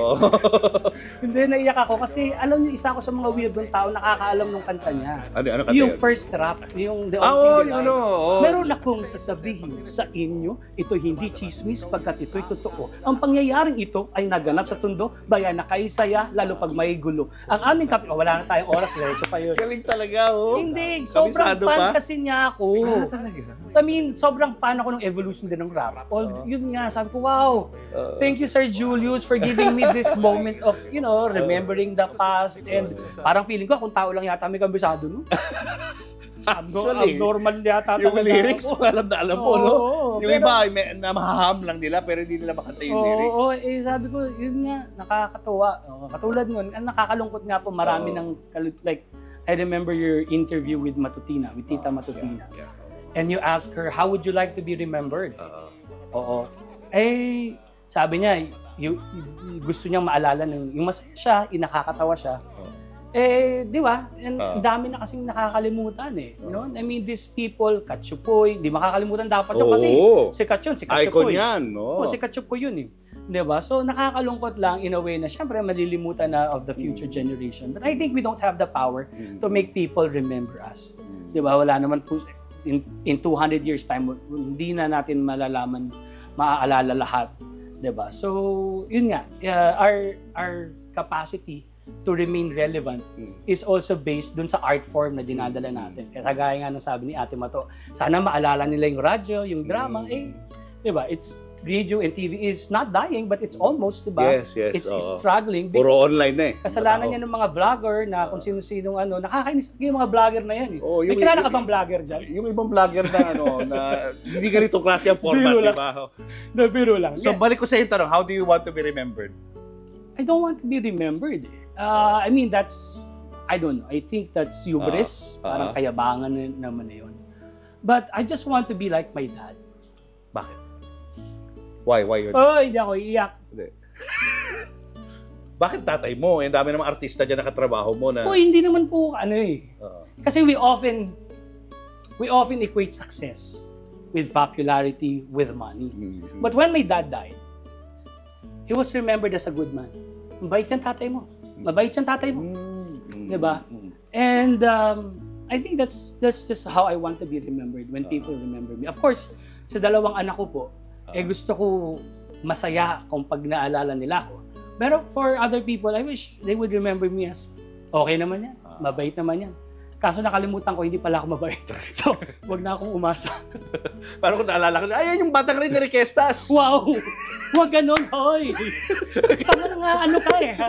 [SPEAKER 2] Hindi, naiyak ako kasi alam niyo, isa ako sa mga weirdong tao nakakaalam nung kanta niya.
[SPEAKER 1] Ano
[SPEAKER 2] yung first rap, yung The Only Thing Divine. Meron akong sasabihin sa inyo, ito hindi chismis pagkat ito'y totoo. Ang pangyayaring ito ay naganap sa Tondo, bayan na kaisaya, lalo pag may gulo. Ang aming wala na tayong oras, diretso pa yun.
[SPEAKER 1] Galing talaga, oh.
[SPEAKER 2] Hindi, sobrang
[SPEAKER 1] Kabisado
[SPEAKER 2] fan
[SPEAKER 1] pa?
[SPEAKER 2] kasi niya ako. I mean, sobrang fan ako ng evolution din ng rap. Yun nga, sabi ko, wow, thank you Sir Julius for giving me this moment of, you know, remembering the past. And parang feeling ko, kung tao lang yata may kabisado, no?
[SPEAKER 1] Actually,
[SPEAKER 2] abnormal yata
[SPEAKER 1] yung
[SPEAKER 2] talaga
[SPEAKER 1] lyrics
[SPEAKER 2] ako.
[SPEAKER 1] mo, alam na alam mo, no? Yung
[SPEAKER 2] pero-
[SPEAKER 1] iba, namahaham lang nila, pero hindi nila makanta yung lyrics.
[SPEAKER 2] Oo, sabi ko, yun nga, nakakatuwa. Katulad nun, ang nakakalungkot nga po, marami ng, like, I remember your interview with Matutina, with Tita Matutina. And you ask her, how would you like to be remembered? Oo. Sabi niya, gusto niyang maalala yung masaya siya, nakakatawa siya. Di ba? Ang dami na kasing nakakalimutan eh. You know? I mean, these people, Katsupoy, di makakalimutan dapat yun kasi sikat yun, si
[SPEAKER 1] Icon
[SPEAKER 2] Katsupoy.
[SPEAKER 1] yan, no?
[SPEAKER 2] Si Katsupoy yun eh. Di ba? So, nakakalungkot lang in a way na syempre malilimutan na of the future generation. But I think we don't have the power to make people remember us. Di ba? Wala naman po, in 200 years time, hindi na natin malalaman, maaalala lahat. Di ba? So, yun nga, our capacity to remain relevant is also based dun sa art form na dinadala natin. Kaya kagaya nga ng sabi ni Ate Mato, sana maalala nila yung radyo, yung drama, di ba? It's radio and TV is not dying, but it's almost, di ba?
[SPEAKER 1] Yes, yes.
[SPEAKER 2] It's struggling.
[SPEAKER 1] Puro online na eh.
[SPEAKER 2] Kasalanan yan ng mga vlogger na kung sino-sinong nakakainis yung mga vlogger na yan. May kilala ka bang vlogger dyan?
[SPEAKER 1] Yung ibang vlogger na na hindi ganito klase ang format,
[SPEAKER 2] Biro
[SPEAKER 1] di
[SPEAKER 2] lang.
[SPEAKER 1] ba?
[SPEAKER 2] Biro lang.
[SPEAKER 1] So, balik ko sa yung tanong, how do you want to be remembered?
[SPEAKER 2] I don't want to be remembered. I mean, I don't know. I think that's hubris. Parang kayabangan naman na yun. But I just want to be like my dad.
[SPEAKER 1] Bakit? Why yun?
[SPEAKER 2] Hindi ako iiyak.
[SPEAKER 1] Hindi. Bakit tatay mo? Ang dami namang artista dyan nakatrabaho mo na...
[SPEAKER 2] Hindi naman po Kasi we often equate success with popularity, with money. But when my dad died, he was remembered as a good man. Mabait yung tatay mo. Diba? And I think that's just how I want to be remembered when people remember me. Of course, sa dalawang anak ko po, gusto ko masaya kung pag naalala nila ako. Pero for other people, I wish they would remember me as okay naman yan. Mabait naman yan. Kaso nakalimutan ko, hindi pala ako mabait. So, wag na akong umasa.
[SPEAKER 1] Parang kung naalala ko, ayan yung batang rin ni Requestas.
[SPEAKER 2] Wow! Wag ganon, hoy! Tama na nga, ano ka eh, ha?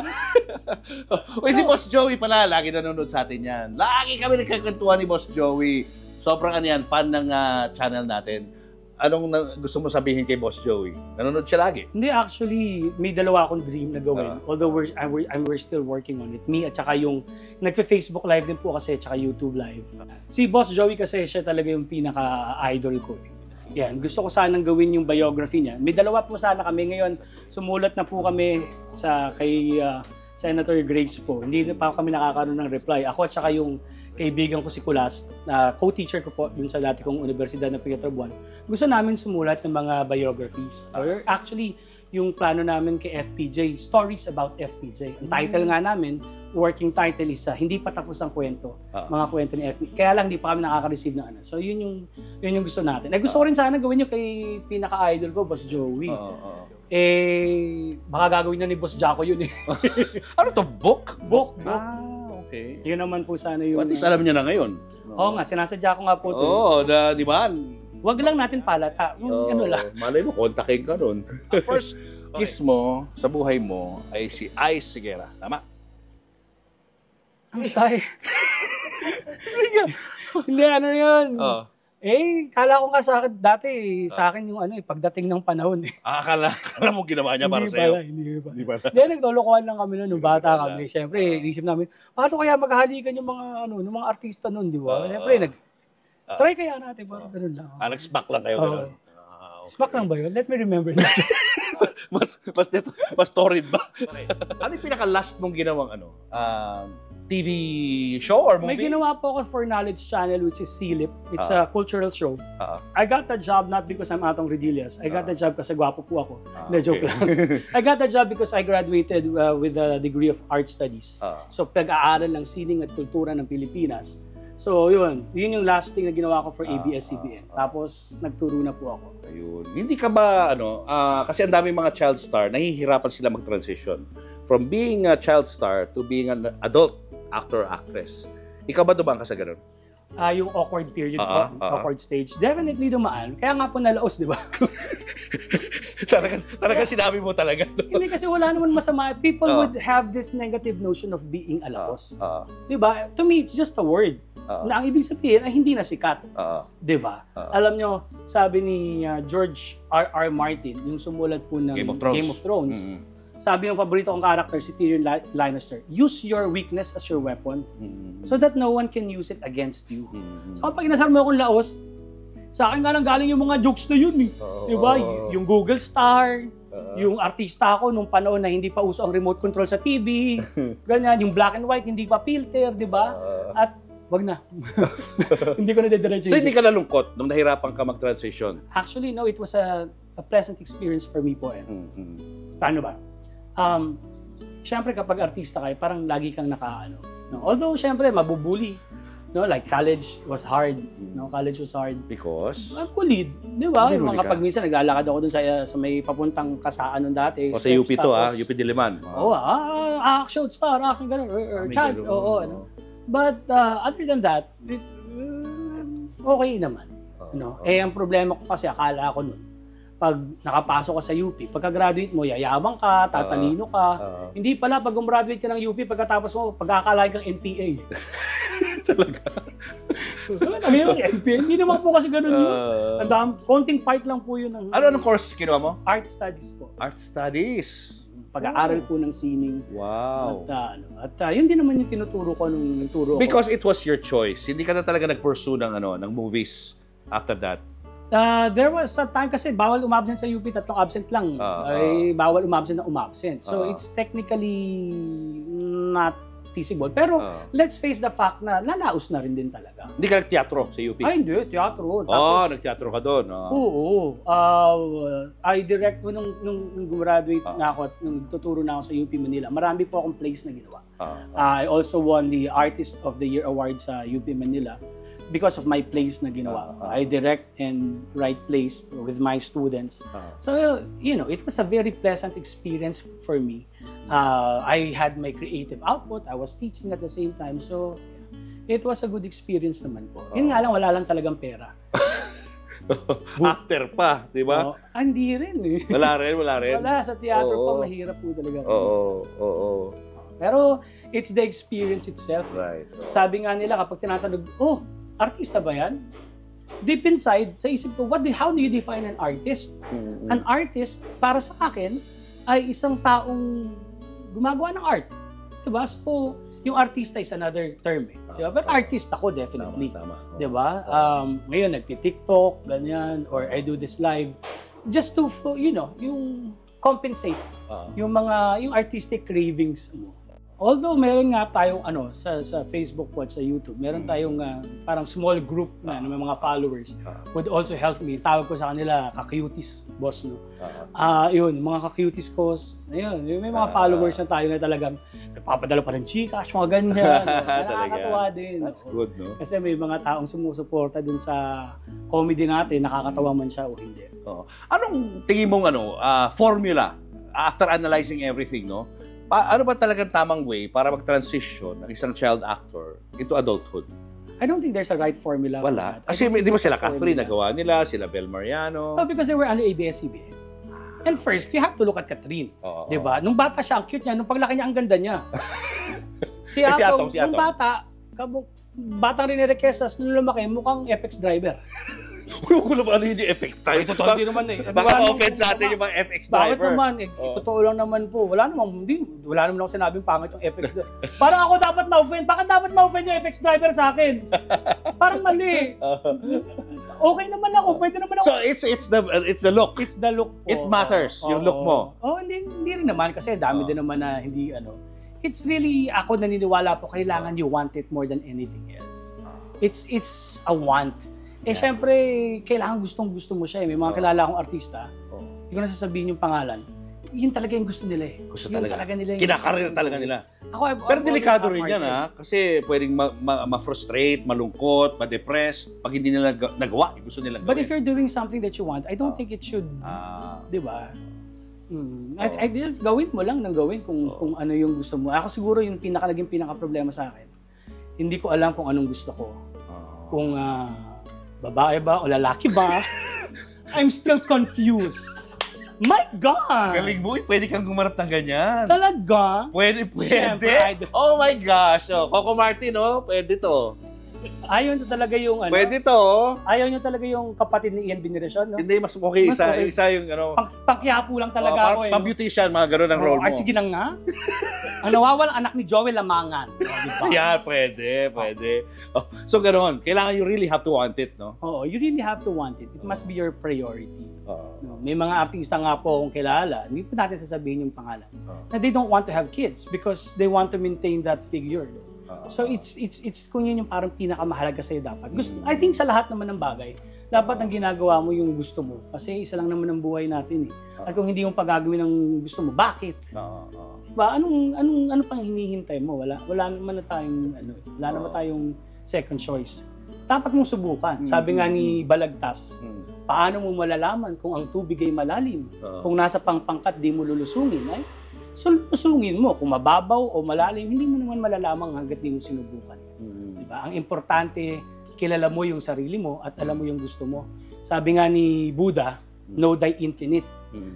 [SPEAKER 1] Uy, si Boss Joey pala, lagi nanonood sa atin yan. Lagi kami nagkakwentuhan ni Boss Joey. Sobrang fan ng channel natin. Anong gusto mo sabihin kay Boss Joey? Nanonood siya lagi?
[SPEAKER 2] Hindi, actually, may dalawa akong dream na gawin. Although we're still working on it. Me at saka yung nagfe-Facebook Live din po kasi at saka YouTube Live. Si Boss Joey kasi siya talaga yung pinaka-idol ko. Yan, gusto ko sanang gawin yung biography niya. May dalawa po sana kami ngayon. Sumulat na po kami kay Senator Grace po. Hindi pa kami nakakaroon ng reply. Ako at saka yung kaibigan ko si Kulas, na co-teacher ko po dun sa dati kong universidad na Pinatrabuan, gusto namin sumulat ng mga biographies. Or actually, yung plano namin kay FPJ, Stories about FPJ. Ang title nga namin, working title is Hindi pa tapos ang kwento, mga kwento ni FPJ. Kaya lang hindi pa kami nakaka-receive ng So yun yung gusto natin. Gusto ko rin sana gawin yung kay pinaka-idol ko, Boss Joey. Baka gagawin na ni Boss Jaco yun eh.
[SPEAKER 1] Ano to? Book?
[SPEAKER 2] Book.
[SPEAKER 1] Okay.
[SPEAKER 2] Yun naman po sana yung...
[SPEAKER 1] At least alam niya na ngayon.
[SPEAKER 2] Oo nga, sinasadya ko nga po ito.
[SPEAKER 1] Di ba?
[SPEAKER 2] Huwag lang natin palata. Ano lang.
[SPEAKER 1] Malay mo, kontakin ka nun. Ang first kiss mo sa buhay mo ay si Ice Sigera. Tama?
[SPEAKER 2] Ang shy. Hindi, ano yun? Kala ko nga sa akin, dati sa akin yung pagdating ng panahon.
[SPEAKER 1] Akala mo ginawa niya para sa'yo?
[SPEAKER 2] Hindi pala. Hindi, nagtolokohan lang kami noon, nung bata kami. Siyempre, isip namin, paano kaya maghahalikan yung mga artista noon, di ba? Siyempre, try kaya natin, parang ganun lang.
[SPEAKER 1] Nag-smack lang kayo gano'n?
[SPEAKER 2] Smack lang ba yun? Let me remember that.
[SPEAKER 1] mas torrid ba? Ano yung pinaka-last mong ginawang TV show or movie?
[SPEAKER 2] May ginawa po ako for Knowledge Channel, which is Silip. It's a cultural show. I got the job not because I'm Atong Redillas. I got the job kasi gwapo po ako. Joke lang. I got the job because I graduated with a degree of art studies. So, pag-aaral ng sining at kultura ng Pilipinas. So, yun yung last thing na ginawa ko for ABS-CBN. Tapos, nagturo na po ako.
[SPEAKER 1] Ayun. Hindi ka ba, kasi ang daming mga child star, nahihirapan sila mag-transition from being a child star to being an adult actor-actress. Ikaw ba dumaan ka sa ganun?
[SPEAKER 2] Yung awkward period po, awkward stage, definitely dumaan. Kaya nga po nalaos, di ba?
[SPEAKER 1] talaga sinabi mo talaga.
[SPEAKER 2] Hindi kasi wala naman masama. People would have this negative notion of being alapos. Di ba? To me, it's just a word. Na ang ibig sabihin ay hindi na sikat. Di ba? Alam nyo, sabi ni George R.R. Martin, yung sumulat po ng Game of Thrones, sabi ng paborito kong character, si Tyrion Lannister, use your weakness as your weapon so that no one can use it against you. So kapag inasar mo akong laos, sa akin nga nang galing yung mga jokes na yun. Diba? Yung Google Star, yung artista ko nung panahon na hindi pa uso ang remote control sa TV, ganyan, yung black and white, hindi pa filter, diba? At wag na. Hindi ko na dediretso.
[SPEAKER 1] So hindi ka nalungkot nung nahirapan ka mag-transition?
[SPEAKER 2] Actually, no, it was a pleasant experience for me po. Paano ba? Siyempre kapag artista kayo, parang lagi kang nakaano. No? Although siyempre mabubuli, no, like college was hard, no, college was hard
[SPEAKER 1] because
[SPEAKER 2] bullied, di ba? Kapag minsan naglalakad ako dun sa may papuntang kasaan nung dati.
[SPEAKER 1] O sa UP to UP Diliman.
[SPEAKER 2] Action star, action ganun, or charge, ano. But other than that, okay naman. No? Ang problema ko kasi akala ko nun, pag nakapasok ka sa UP, pagka-graduate mo, yayabang ka, tatalino ka. Hindi pala, pag gumraduate ka ng UP, pagkatapos mo, pagkakalain kang NPA.
[SPEAKER 1] Talaga?
[SPEAKER 2] Talaga yung NPA. Hindi naman po kasi ganun yun. Konting part lang po yun.
[SPEAKER 1] Anong course kinuha mo?
[SPEAKER 2] Art studies po.
[SPEAKER 1] Art studies?
[SPEAKER 2] Pag-aaral po ng sining.
[SPEAKER 1] Wow.
[SPEAKER 2] At yun din naman yung tinuturo ko nung nagturo ko.
[SPEAKER 1] Because it was your choice. Hindi ka na talaga nag-pursue ng movies after that.
[SPEAKER 2] There was a time kasi bawal umabsent sa UP, 3 absent lang. Ay bawal umabsent na umabsent. So it's technically not feasible. Pero let's face the fact na nalaos na rin din talaga.
[SPEAKER 1] Hindi ka nag-teatro sa UP?
[SPEAKER 2] Ay, hindi. Teatro.
[SPEAKER 1] Tapos, nag-teatro ka doon.
[SPEAKER 2] Oo. I direct ko nung gumraduate na ako at nung tuturo na ako sa UP Manila. Marami po akong plays na ginawa. I also won the Artist of the Year Award sa UP Manila because of my plays na ginawa. I direct and write plays with my students. So, it was a very pleasant experience for me. I had my creative output. I was teaching at the same time. So, it was a good experience naman po. Yun nga lang, wala lang talagang pera.
[SPEAKER 1] Actor pa, di ba?
[SPEAKER 2] Hindi rin eh.
[SPEAKER 1] Wala rin?
[SPEAKER 2] Wala. Sa theater pa, mahirap po talaga.
[SPEAKER 1] Oo.
[SPEAKER 2] Pero, it's the experience itself.
[SPEAKER 1] Right.
[SPEAKER 2] Sabi nga nila, kapag tinatanong, artista ba yan? Deep inside, sa isip ko, how do you define an artist? An artist, para sa akin, ay isang taong gumagawa ng art. Diba? So, yung artista is another term. Diba? But artist ako, definitely.
[SPEAKER 1] Tama.
[SPEAKER 2] Diba? Ngayon, nagti-TikTok, ganyan, or I do this live. Just to, yung compensate. Yung artistic cravings mo. Although meron nga tayong sa Facebook po at sa YouTube, meron tayong parang small group na may mga followers would also help me. Tawag ko sa kanila ka-cuties, boss, no. Yun, mga ka-cuties ko, ayun, may mga followers na tayo na talagang nagpapadala pa ng Gcash, mga ganyan. Nakakatuwa din.
[SPEAKER 1] That's good, no?
[SPEAKER 2] Kasi may mga taong sumusuporta dun sa comedy natin, nakakatawa man siya o hindi.
[SPEAKER 1] Anong tingin mong formula after analyzing everything, no? Ano ba talagang tamang way para mag-transition ng isang child actor into adulthood?
[SPEAKER 2] I don't think there's a right formula.
[SPEAKER 1] Wala. Kasi di ba sila Catherine nagawa nila, sila Bel Mariano?
[SPEAKER 2] Because they were under ABS-CBN. And first, you have to look at Catherine. Di ba? Nung bata siya, ang cute niya. Nung paglaki niya, ang ganda niya. Si Atong. Nung batang Rene Requesas, nung lumaki, mukhang FX driver.
[SPEAKER 1] Huwag ko naman ano yung FX driver.
[SPEAKER 2] Totoo din naman eh.
[SPEAKER 1] Baka ma-offend sa atin yung mga FX driver.
[SPEAKER 2] Bakit naman? Totoo lang naman po. Wala naman ako sinabing pangit yung FX driver. Parang ako dapat ma-offend. Bakit dapat ma-offend yung FX driver sa akin? Parang mali. Okay naman ako. Pwede naman ako.
[SPEAKER 1] So, it's the look.
[SPEAKER 2] It's the look po.
[SPEAKER 1] It matters, yung look mo.
[SPEAKER 2] Hindi rin naman. Kasi dami din naman na hindi It's really, ako naniniwala po, kailangan you want it more than anything else. It's a want. Siyempre, kailangan gustong-gusto mo siya. May mga kilala akong artista, hindi ko na sasabihin yung pangalan. Yun talaga yung gusto nila eh.
[SPEAKER 1] Gusto talaga nila. Kinakarir talaga nila. Pero delikado rin yan kasi pwedeng ma-frustrate, malungkot, ma-depressed pag hindi nila nagawa. Gusto nila gawin.
[SPEAKER 2] But if you're doing something that you want, I don't think it should, di ba? Gawin mo lang ng gawin kung ano yung gusto mo. Ako siguro yung naging pinaka-problema sa akin Hindi ko alam kung anong gusto ko. Kung babae ba o lalaki ba. I'm still confused. My God!
[SPEAKER 1] Galing mo, pwede kang gumarap ng ganyan.
[SPEAKER 2] Talaga?
[SPEAKER 1] Pwede.
[SPEAKER 2] Siyempre,
[SPEAKER 1] Oh my gosh. Oh, Coco Martin, pwede to.
[SPEAKER 2] ayaw nyo talaga yung
[SPEAKER 1] Pwede to.
[SPEAKER 2] Ayaw nyo talaga yung kapatid ni Ian Veneracion, no?
[SPEAKER 1] Hindi, mas okay.
[SPEAKER 2] Mas okay.
[SPEAKER 1] Isa yung
[SPEAKER 2] Pangkiyapo lang talaga ako
[SPEAKER 1] pang-beautician, mga gano'n ang role mo.
[SPEAKER 2] Ay, sige na nga. Ang nawawalang anak ni Joel Lamangan. Diba?
[SPEAKER 1] Yeah, pwede. Oh, so gano'n, kailangan you really have to want it, no?
[SPEAKER 2] Oo, you really have to want it. It must be your priority. No, may mga artista nga po akong kilala, hindi po natin sasabihin yung pangalan, na they don't want to have kids because they want to maintain that figure. So it's kung yun yung parang pinakamahalaga sa'yo dapat. I think sa lahat naman ng bagay, dapat ang ginagawa mo yung gusto mo. Kasi isa lang naman ang buhay natin eh. At kung hindi yung pagagawin ng gusto mo, bakit? Diba? Ano pang hinihintay mo? Wala naman tayong second choice. Dapat mong subukan. Sabi nga ni Balagtas, paano mo malalaman kung ang tubig ay malalim? Kung nasa pangpangkat di mo lulusungin, ay lusungin mo. Kung mababaw o malalim, hindi mo naman malalaman hanggat di mo sinubukan. Diba? Ang importante, kilala mo yung sarili mo at alam mo yung gusto mo. Sabi nga ni Buddha, know thy infinite.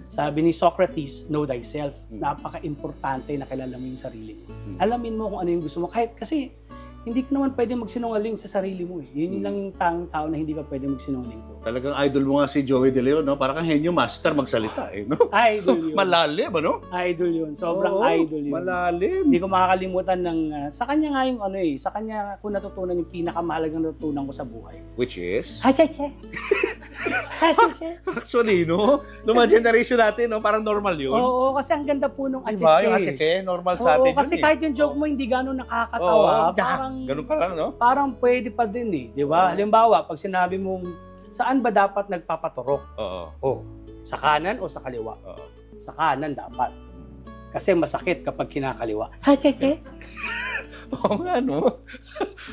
[SPEAKER 2] Sabi ni Socrates, know thyself. Napaka-importante na kilala mo yung sarili mo. Alamin mo kung ano yung gusto mo. Kahit kasi, hindi ka naman pwede magsinungaling sa sarili mo. Yun lang yung tao na hindi ka pwede magsinungaling ko.
[SPEAKER 1] Talagang idol mo nga si Joey De Leon, no? Parang kang henyo master magsalita, no?
[SPEAKER 2] Idol yun.
[SPEAKER 1] Malalim, ano?
[SPEAKER 2] Idol yun. Sobrang idol yun.
[SPEAKER 1] Malalim.
[SPEAKER 2] Hindi ko makakalimutan ng... sa kanya nga yung sa kanya ko natutunan yung pinakamahalagang natutunan ko sa buhay.
[SPEAKER 1] Which is?
[SPEAKER 2] Hacheche! Hacheche!
[SPEAKER 1] Actually, no? Nung mga generation natin, no? Parang normal yun.
[SPEAKER 2] Oo, kasi ang ganda po nung hacheche.
[SPEAKER 1] Diba? Yung hacheche, normal sa atin yun.
[SPEAKER 2] Kasi kahit yung joke mo hindi gano'n nakakatawa, parang...
[SPEAKER 1] Ganun ka lang, no?
[SPEAKER 2] Parang pwede pa din eh, di ba? Halimbawa, pag sinabi mong, saan ba dapat nagpapaturok? Sa kanan o sa kaliwa? Sa kanan dapat. Kasi masakit kapag kinakaliwa. Hacheche!
[SPEAKER 1] Oo nga, no?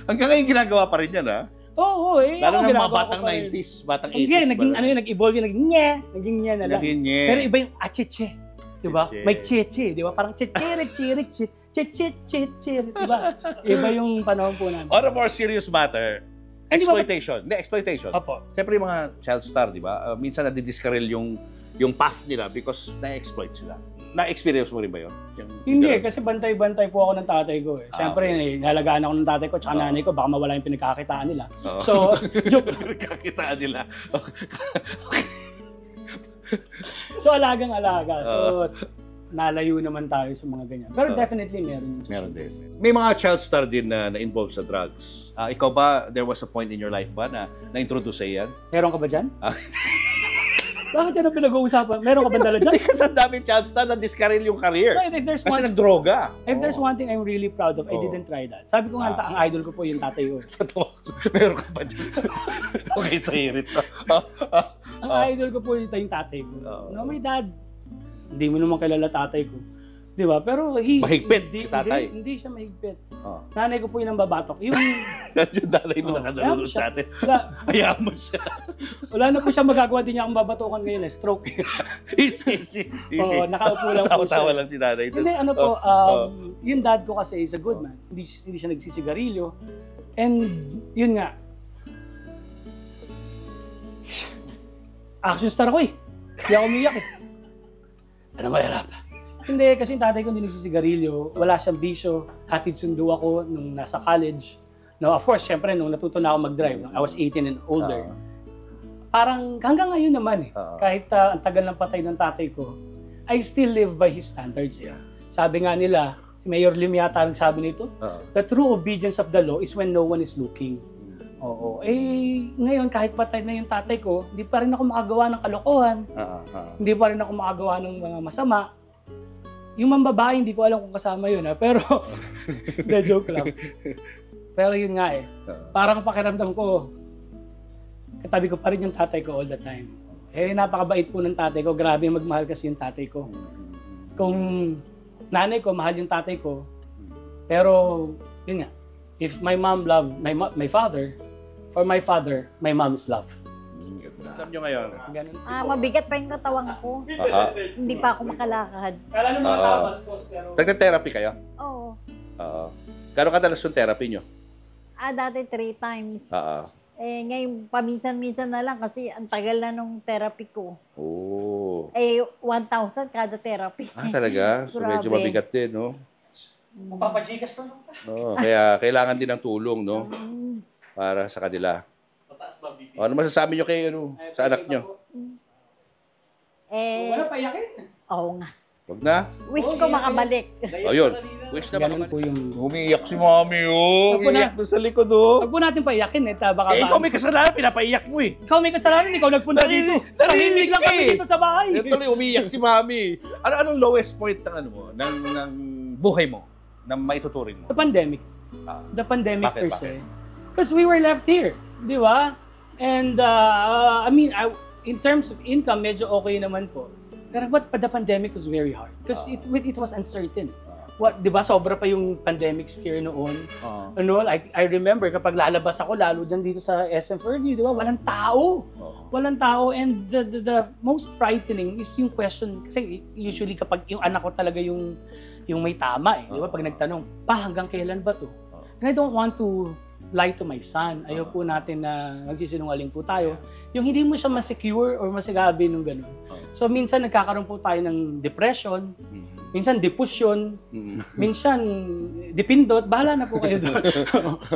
[SPEAKER 1] Hanggang ngayon ginagawa pa rin yan, ha?
[SPEAKER 2] Oo, eh.
[SPEAKER 1] Lalo ng mga batang 90s, batang 80s.
[SPEAKER 2] Hindi, nag-evolve yun, naging nye na lang. Pero iba yung acheche. Diba? May cheche, di ba? Parang cheche, diba? Iba yung panahon po namin.
[SPEAKER 1] On a more serious matter, exploitation. Exploitation.
[SPEAKER 2] Opo.
[SPEAKER 1] Siyempre yung mga child star, di ba? Minsan nadidiskarel yung path nila because na-exploit sila. Na-experience mo rin ba yun?
[SPEAKER 2] Hindi, kasi bantay-bantay po ako ng tatay ko. Siyempre, nalagaan ako ng tatay ko at nanay ko, baka mawala yung pinagkakitaan nila. So, joke.
[SPEAKER 1] Pinagkakitaan nila.
[SPEAKER 2] So, alagang-alaga. So, nalayo naman tayo sa mga ganyan. Pero definitely meron.
[SPEAKER 1] Meron din. May mga child star din na na-involve sa drugs. Ikaw ba, there was a point in your life ba na na-introduce sa iyan?
[SPEAKER 2] Meron ka ba dyan? Bakit yan ang pinag-uusapan? Meron ka ba dala dyan?
[SPEAKER 1] Hindi kasi ang daming child star na diskaril yung career.
[SPEAKER 2] No,
[SPEAKER 1] kasi nagdroga.
[SPEAKER 2] If there's one thing I'm really proud of, I didn't try that. Sabi ko nga, ang idol ko po yung tatay ko.
[SPEAKER 1] Meron ka ba dyan? Okay, sa hirit ko.
[SPEAKER 2] Ang idol ko po yung tatay ko. No, my dad, hindi mo naman kilala tatay ko. Di ba? Pero
[SPEAKER 1] mahigpit si tatay.
[SPEAKER 2] Hindi siya mahigpit. Nanay ko po yung babatok. Yung
[SPEAKER 1] nanay mo nakadalulod sa atin. Hayaan mo siya.
[SPEAKER 2] Wala na po siya magagawa, din niya akong babatokan ngayon. Stroke.
[SPEAKER 1] Easy.
[SPEAKER 2] Nakaupo lang po siya.
[SPEAKER 1] Tawa lang si nanay.
[SPEAKER 2] Hindi, yung dad ko kasi is a good man. Hindi siya nagsisigarilyo. And yun nga. Action star ko eh. Hindi ako umiyak eh. Ano mahirap? Hindi, kasi yung tatay ko hindi nagsisigarilyo. Wala siyang bisyo. Hatid sundo ako nung nasa college. No, of course, syempre, nung natuto na ako mag-drive, I was 18 and older. Parang hanggang ngayon naman eh. Kahit ang tagal ng patay ng tatay ko, I still live by his standards. Yeah. Sabi nga nila, si Mayor Lim yata nagsabi nito, the true obedience of the law is when no one is looking. Oo. Eh, ngayon kahit patay na yung tatay ko, hindi pa rin ako makagawa ng kalokohan. Hindi pa rin ako makagawa ng mga masama. Yung mambabae, hindi ko alam kung kasama yun. Pero, the joke lang. Pero yun nga eh. Parang pakiramdam ko, katabi ko pa rin yung tatay ko all the time. Eh, napakabait po ng tatay ko. Grabe magmahal kasi yung tatay ko. Kung nanay ko, mahal yung tatay ko. Pero, yun nga. If my mom loved my father, for my father, my mom is love.
[SPEAKER 1] Alam nyo ngayon?
[SPEAKER 7] Mabigat pa yung katawan ko. Hindi pa ako makalakad.
[SPEAKER 2] Kala nung mga tabas ko, pero...
[SPEAKER 1] Nagte-therapy kayo?
[SPEAKER 7] Oo.
[SPEAKER 1] Gano'ng kadalas yung therapy nyo?
[SPEAKER 7] Dati 3 times.
[SPEAKER 1] Oo.
[SPEAKER 7] Ngayon, paminsan-minsan na lang kasi ang tagal na nung therapy ko.
[SPEAKER 1] Oh.
[SPEAKER 7] 1,000 kada therapy.
[SPEAKER 1] Talaga? So medyo
[SPEAKER 7] Grabe.
[SPEAKER 1] mabigat din, no?
[SPEAKER 2] Papajikas to.
[SPEAKER 1] Oo, kaya kailangan din ng tulong, no? Para sa kanila. Ano masasabi nyo kay sa anak nyo?
[SPEAKER 2] Wala payakin.
[SPEAKER 7] Oo nga.
[SPEAKER 1] Wag na.
[SPEAKER 7] Wish ko makabalik.
[SPEAKER 1] Ayun. Wish na
[SPEAKER 2] Ganun po yung...
[SPEAKER 1] Umiiyak si mami, oh.
[SPEAKER 2] Wag po
[SPEAKER 1] Umiiyak doon sa likod, oh.
[SPEAKER 2] Huwag po natin payakin baka
[SPEAKER 1] Ikaw may kasalanan, pinapaiyak mo eh.
[SPEAKER 2] Ikaw may kasalanan, ikaw nagpunta dito. Tahimik lang kami dito sa bahay.
[SPEAKER 1] Tuloy umiiyak si mami. Anong lowest point ng buhay mo na maituturing mo?
[SPEAKER 2] The pandemic. The pandemic
[SPEAKER 1] Bakit,
[SPEAKER 2] per se. Because we were left here. Di ba? And, in terms of income, medyo okay naman po. Pero but the pandemic was very hard. Because it was uncertain. Di ba, sobra pa yung pandemic scare noon. I remember kapag lalabas ako, lalo dyan dito sa SM Fairview, di ba, walang tao. Walang tao. And the most frightening is yung question, kasi usually kapag yung anak ko talaga yung may tama di ba, pag nagtanong, hanggang kailan ba to? And I don't want to lie to my son. Ayaw po natin na magsisinungaling po tayo. Yung hindi mo siya masecure or masigabi nung gano'n. So minsan nagkakaroon po tayo ng depression, minsan depression, minsan dipindot, bahala na po kayo doon.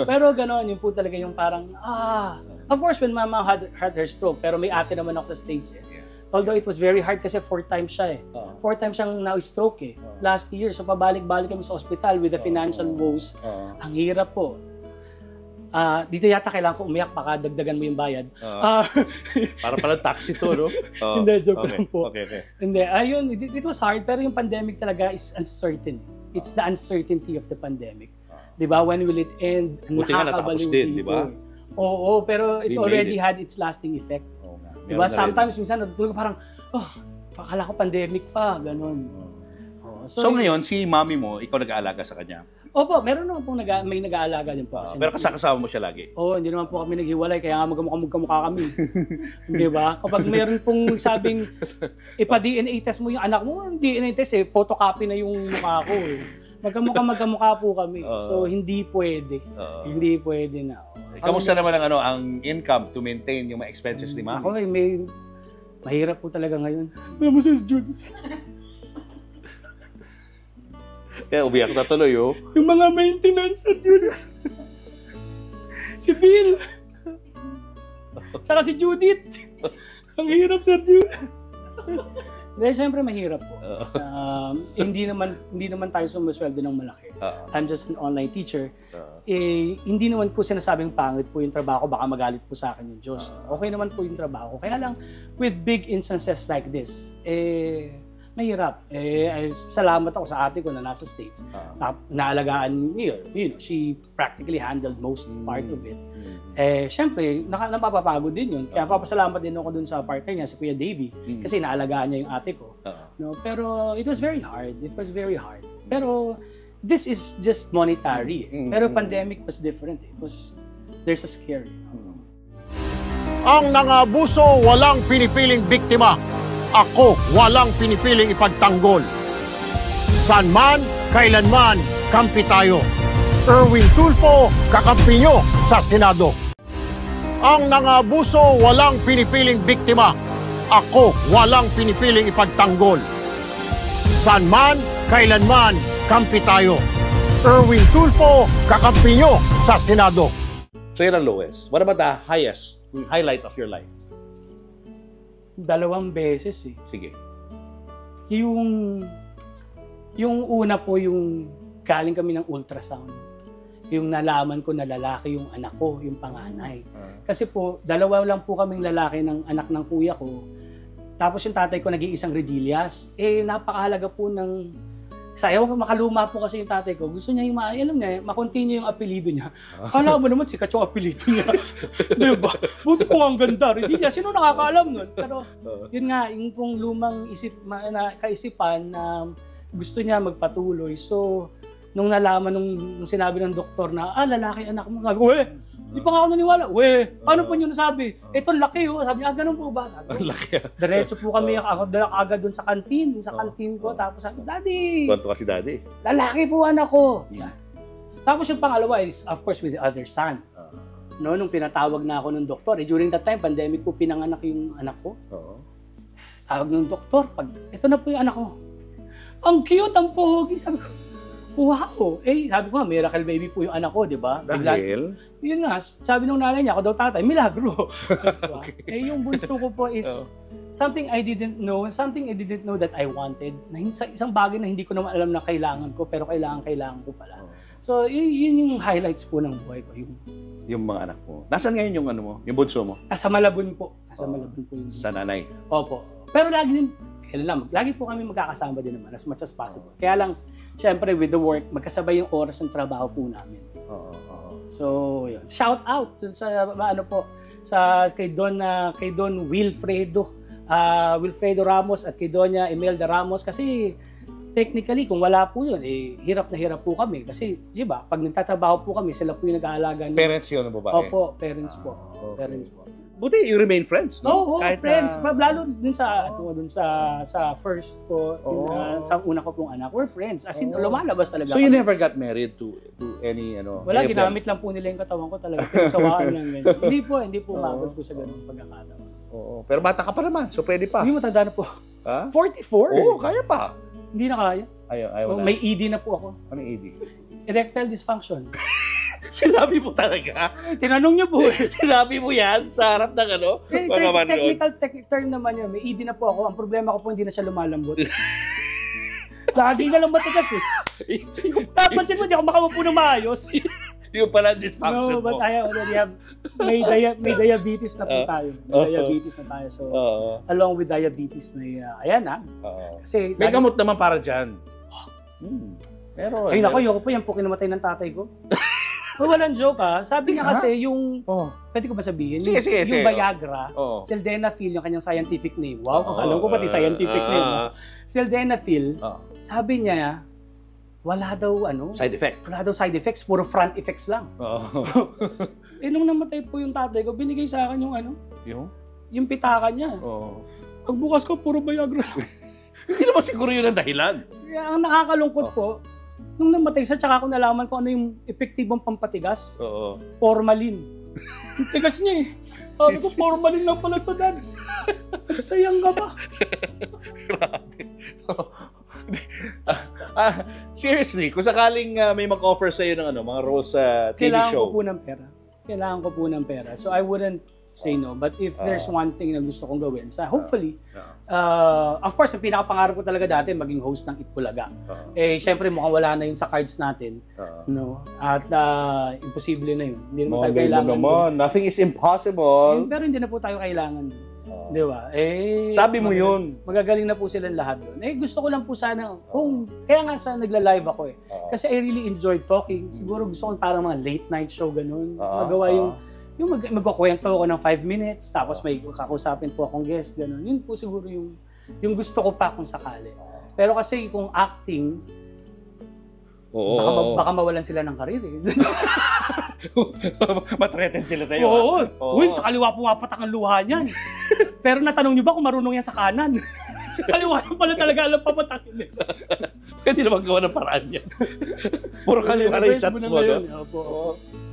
[SPEAKER 2] Pero gano'n, yun po talaga yung parang, of course when mama had her stroke, pero may ate naman ako sa States Although it was very hard kasi 4 times siya 4 times siyang na-stroke last year. So pabalik-balik kami sa ospital with the financial woes. Ang hirap po. Dito yata kailangan ko umiyak, baka dagdagan mo yung bayad.
[SPEAKER 1] Para pala taxi to, no?
[SPEAKER 2] Hindi, joke lang po.
[SPEAKER 1] Okay.
[SPEAKER 2] Hindi, ayun, it was hard, pero yung pandemic talaga is uncertain. It's the uncertainty of the pandemic. Di ba? When will it end?
[SPEAKER 1] Buti nga natapos din, di ba?
[SPEAKER 2] Oo, pero it already had its lasting effect. Di ba? Sometimes, minsan, natutulog parang, akala ko pandemic pa, ganun.
[SPEAKER 1] So ngayon, si mami mo, ikaw nag-aalaga sa kanya?
[SPEAKER 2] Opo, meron naman pong may nag-aalaga din po.
[SPEAKER 1] Pero kasama mo siya lagi?
[SPEAKER 2] Oo, hindi naman po kami naghiwalay, kaya nga magkamukha kami. Di ba? Kapag meron pong sabing, ipa-DNA test mo yung anak mo, DNA test photocopy na yung mukha ko Magkamukha po kami. So, hindi pwede. Hindi pwede na.
[SPEAKER 1] Kamusta naman ang income to maintain yung mga expenses ni mami?
[SPEAKER 2] Ako mahirap po talaga ngayon. Alam mo, Sis Judas.
[SPEAKER 1] Kaya umiyak na tuloy,
[SPEAKER 2] Yung mga maintenance sa Judas. Si Bill. Saka si Judith. Ang hirap, Sir Judas. Dahil syempre mahirap po. Hindi naman tayo sumusweldo ng malaki. I'm just an online teacher. Hindi naman po sinasabing pangit po yung trabaho, baka magalit po sa akin yung Diyos. Okay naman po yung trabaho. Kaya lang, with big instances like this, mahirap. Salamat ako sa ate ko na nasa States. Naalagaan niya. She practically handled most part of it. Siyempre, napapapagod din yun. Kaya papasalamat din ako dun sa partner niya, si Kuya Davey, kasi naalagaan niya yung ate ko. No? Pero it was very hard. Pero this is just monetary. Pero pandemic was different. There's a scare.
[SPEAKER 8] Ang nangabuso walang pinipiling biktima. Ako walang pinipiling ipagtanggol. Saan man, kailanman, kampi tayo. Erwin Tulfo, kakampi nyo sa Senado. Ang nangabuso walang pinipiling biktima. Ako walang pinipiling ipagtanggol. Saan man, kailanman, kampi tayo. Erwin Tulfo, kakampi nyo sa Senado.
[SPEAKER 1] So yun ang lowest. What about the highlight of your life?
[SPEAKER 2] 2 beses
[SPEAKER 1] Sige.
[SPEAKER 2] Yung una po, yung galing kami ng ultrasound. Yung nalaman ko na lalaki yung anak ko, yung panganay. Kasi po, 2 lang po kaming lalaki ng anak ng kuya ko. Tapos yung tatay ko nag-iisang Redillas. Napakahalaga po ng... Sayaw, makaluma po kasi yung tatay ko. Gusto niya makontinue yung apelido niya. Kala mo naman, sikat yung apelido niya. Diba? Buti ko ang ganda. Redillas, sino nakakaalam nun? Pero yun nga, yung pong lumang kaisipan na gusto niya magpatuloy. So, nung nalaman, nung sinabi ng doktor na, lalaki anak mo. Sabi, di pa nga ako naniwala. Paano po nyo nasabi? Ito laki Sabi niya, ganun po ba? Sabi,
[SPEAKER 1] laki.
[SPEAKER 2] Diretso po kami agad dun sa kantin. Sa kantin ko. Tapos sabi, Daddy!
[SPEAKER 1] Kwento kasi Daddy.
[SPEAKER 2] Lalaki po anak ko. Tapos yung pangalawa is, of course, with the other son. No, nung pinatawag na ako ng doktor, during that time, pandemic po, pinanganak yung anak ko. Tawag ng doktor, ito na po yung anak ko. Ang cute, ang pogi. Sabi ko, wow. Sabi ko nga, miracle baby po yung anak ko, di ba?
[SPEAKER 1] Dahil?
[SPEAKER 2] Yun nga, sabi ng nanay niya, ako daw tatay, milagro. Diba? Yung bunso ko po is something I didn't know that I wanted. Isang bagay na hindi ko naman alam na kailangan ko, pero kailangan ko pala. So, yun yung highlights po ng buhay ko.
[SPEAKER 1] Yung mga anak mo. Nasaan ngayon yung ano mo? Yung bunso mo?
[SPEAKER 2] Nasa Malabon po. Malabon po yung bunso.
[SPEAKER 1] Sa nanay?
[SPEAKER 2] Opo. Pero lagi po kami magkakasama din naman as much as possible. Kaya lang, syempre with the work, magkasabay yung oras ng trabaho po namin. So, yun. Shout out dun sa kay Don Wilfredo Ramos at kay Doña Imelda Ramos kasi technically kung wala po yun, hirap na hirap po kami kasi, di ba, pag nagtatrabaho po kami, sila po yung nag-aalaga.
[SPEAKER 1] Parents yun ang babae?
[SPEAKER 2] Opo, parents po. Okay. Parents po.
[SPEAKER 1] Buti you remain friends, no?
[SPEAKER 2] Oo, friends. Lalo dun sa first po, sa una ko pong anak, we're friends. As in, lumalabas talaga.
[SPEAKER 1] So you never got married to any,
[SPEAKER 2] Wala, ginamit lang po nila yung katawan ko talaga. Pinasawaan lang ganyan. Hindi po umabot po sa ganung pagkakataon.
[SPEAKER 1] Oo, pero bata ka pa naman, so pwede pa.
[SPEAKER 2] Hindi matanda na po.
[SPEAKER 1] Ha?
[SPEAKER 2] 44.
[SPEAKER 1] Oo, kaya pa.
[SPEAKER 2] Hindi na kaya.
[SPEAKER 1] Ayaw na.
[SPEAKER 2] May ED na po ako.
[SPEAKER 1] Anong ED?
[SPEAKER 2] Erectile dysfunction.
[SPEAKER 1] Sinabi mo talaga?
[SPEAKER 2] Tinanong niyo po.
[SPEAKER 1] Sinabi mo yan sa harap ng
[SPEAKER 2] technical term naman yun. May ED na po ako. Ang problema ko po, hindi na siya lumalambot. Lagi na lang matigas eh. Napansin mo, di ako makamupo ng maayos.
[SPEAKER 1] Yung pala dysfunction mo.
[SPEAKER 2] No, but I already have, may diabetes na po tayo. May diabetes na tayo. So, along with diabetes, may, ayan na.
[SPEAKER 1] Kasi, may gamot naman para dyan. Pero,
[SPEAKER 2] ay, naku, yoko po, yan po kinamatay ng tatay ko. Walang joke Sabi niya kasi yung, pwede ko ba sabihin?
[SPEAKER 1] Sige.
[SPEAKER 2] Yung Viagra, sildenafil, yung kanyang scientific name. Wow, alam ko pati scientific name. Sildenafil, sabi niya, wala daw
[SPEAKER 1] side effect.
[SPEAKER 2] Wala daw side effects, puro front effects lang. Nung namatay po yung tatay ko, binigay sa akin yung pitaka niya. Pagbukas ko, puro Viagra.
[SPEAKER 1] Hindi naman siguro yun ang dahilan.
[SPEAKER 2] Ang nakakalungkot po, nung namatay siya, tsaka ako nalaman kung ano yung epektibong pampatigas. Formalin. Ang tigas niya Sabi ko, formalin lang pala ito, Dad. Sayang ka ba?
[SPEAKER 1] Grabe. Seriously, kung sakaling may mag-offer sa'yo ng mga roles sa TV show.
[SPEAKER 2] Kailangan ko po ng pera. So I wouldn't say no. But if there's one thing na gusto kong gawin, hopefully, of course, ang pinakapangarap ko talaga dati, maging host ng Itbulaga. Syempre, mukhang wala na yun sa cards natin. No? At imposible na yun. Hindi naman tayo kailangan.
[SPEAKER 1] Nothing is impossible.
[SPEAKER 2] Pero hindi na po tayo kailangan. Di ba?
[SPEAKER 1] Sabi mo yun.
[SPEAKER 2] Magagaling na po silang lahat doon. Gusto ko lang po sana, kaya nga sa nagla-live ako Kasi I really enjoyed talking. Siguro gusto ko parang mga late night show, ganun. Magawa yung magkukwento ako ng 5 minutes, tapos may kakausapin po akong guest, gano'n. Yun po siguro yung gusto ko pa kung sakali. Pero kasi kung acting, baka mawalan sila ng karir
[SPEAKER 1] Matreten sila sa'yo.
[SPEAKER 2] Uy, sa kaliwa pumapatak ang luha niyan. Pero natanong niyo ba kung marunong yan sa kanan? Kaliwa lang pala talaga alam papatakin.
[SPEAKER 1] Pwede naman gawa ng paraan yan. Puro kaliwa na yung shots mo.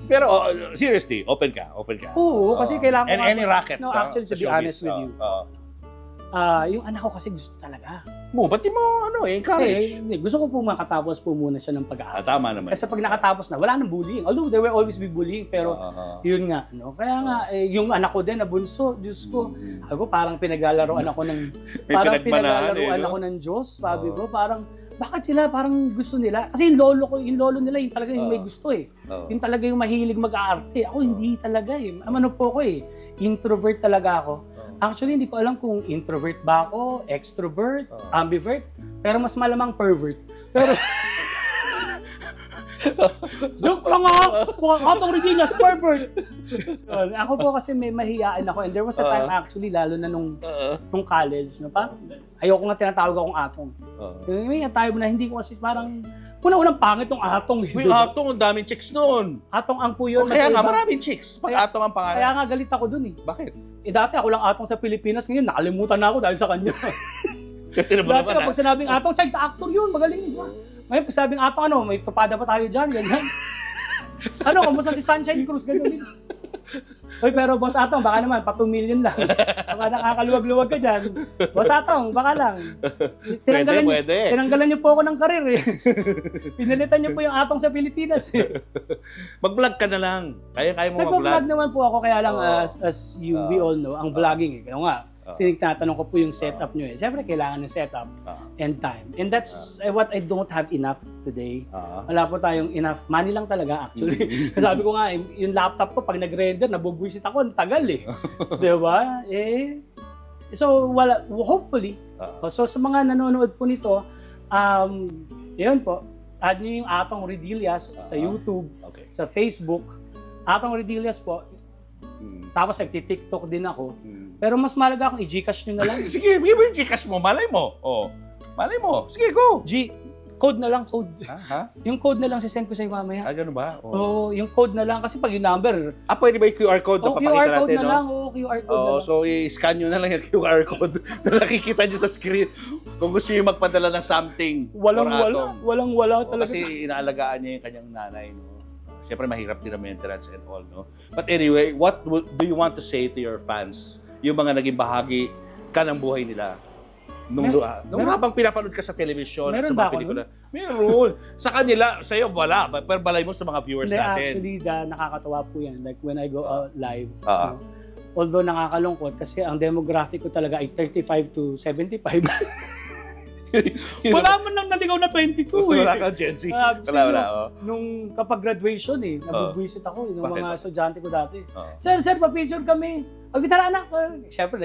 [SPEAKER 1] Pero seriously, open ka.
[SPEAKER 2] Oo, kasi kailangan
[SPEAKER 1] ko. Any racket.
[SPEAKER 2] No, actually, to be honest with you. Yung anak ko kasi gusto talaga.
[SPEAKER 1] Ba't di mo encourage?
[SPEAKER 2] Gusto ko po makatapos po muna siya ng pag-aaral.
[SPEAKER 1] Tama naman.
[SPEAKER 2] Kasi pag nakatapos na, wala nang bullying. Although there will always be bullying, pero yun nga. Kaya nga, yung anak ko din na bunso, Diyos ko, ako parang pinaglalaroan ako ng Diyos. Sabi ko, parang, bakit sila parang gusto nila? Kasi yung lolo nila, yung talaga yung may gusto Yung talaga yung mahilig mag-aarte. Ako hindi talaga Ano po ako introvert talaga ako. Actually, hindi ko alam kung introvert ba ako, extrovert, ambivert, pero mas malamang pervert. Pero joke lang mukhang Atong Redillas, pervert! Ako po kasi may mahiyain ako, and there was a time actually, lalo na nung college, ayoko nga tinatawag akong Atong. May tayo na hindi ko kasi parang, unang pangit tong Atong.
[SPEAKER 1] Uy, Atong, ang daming chicks noon.
[SPEAKER 2] Atong ang po yun.
[SPEAKER 1] Kaya nga, maraming chicks. Pag Atong ang pangalan.
[SPEAKER 2] Kaya nga galit ako dun
[SPEAKER 1] Bakit?
[SPEAKER 2] Dati ako lang Atong sa Pilipinas, ngayon nakalimutan na ako dahil sa kanya. Dati na pag sinabing Atong, child actor yun, magaling. Ngayon, pag sabing Atong, may tupada pa tayo dyan, ganyan. Kamusta si Sunshine Cruz, ganyan. Uy, pero Boss Atong, baka naman, pa 2 million lang. Baka nakakaluwag-luwag ka dyan. Boss Atong, baka lang.
[SPEAKER 1] Pwede.
[SPEAKER 2] Tinanggalan niyo po ako ng karir eh. Pinalitan niyo po yung Atong sa Pilipinas eh.
[SPEAKER 1] Mag-vlog ka na lang. Kaya mo mag-vlog.
[SPEAKER 2] Nag-vlog naman po ako, kaya lang as we all know, ang vlogging eh. Kaya nga, tinatanong ko po yung setup nyo eh. Siyempre, kailangan ng setup and time. And that's what I don't have enough today. Wala po tayong enough. Money lang talaga actually. Sabi ko nga, yung laptop ko, pag nag-render, nabubwisit ako, ang tagal eh. Diba? So, hopefully, so sa mga nanonood po nito, yun po, add nyo yung Atong Redillas sa YouTube, sa Facebook. Atong Redillas po. Tapos nagti-TikTok din ako. Pero mas malaga akong i-Gcash nyo na lang.
[SPEAKER 1] Sige, bigay mo yung Gcash mo. Malay mo. Malay mo. Sige, go.
[SPEAKER 2] Code na lang, code. Yung code na lang sisend ko sa'yo mamaya.
[SPEAKER 1] Ganun ba?
[SPEAKER 2] Yung code na lang. Kasi pag yung number...
[SPEAKER 1] pwede ba yung QR code na papakita natin?
[SPEAKER 2] QR code na lang. QR code na lang.
[SPEAKER 1] So, i-scan nyo na lang yung QR code na nakikita nyo sa screen. Kung gusto nyo magpadala ng something.
[SPEAKER 2] Walang-wala talaga.
[SPEAKER 1] Kasi inaalagaan niya yung kanyang nanay. No? Siyempre, mahirap din ang maintenance and all. No? But anyway, what do you want to say to your fans? Yung mga naging bahagi ka ng buhay nila. Nung habang pinapanood ka sa television at sa mga pelikula. Meron. Sa kanila, sa'yo wala. Pero balay mo sa mga viewers natin.
[SPEAKER 2] Actually, nakakatawa po yan. Like when I go out live, although nakakalungkot kasi ang demographic ko talaga ay 35 to 75. Wala man lang naligaw na 22 eh.
[SPEAKER 1] Wala kang Gen Z. Wala.
[SPEAKER 2] Nung kapag graduation eh, nabubwisit ako yung mga estudyante ko dati. Sir, pa-picture kami. Tara anak. Siyempre,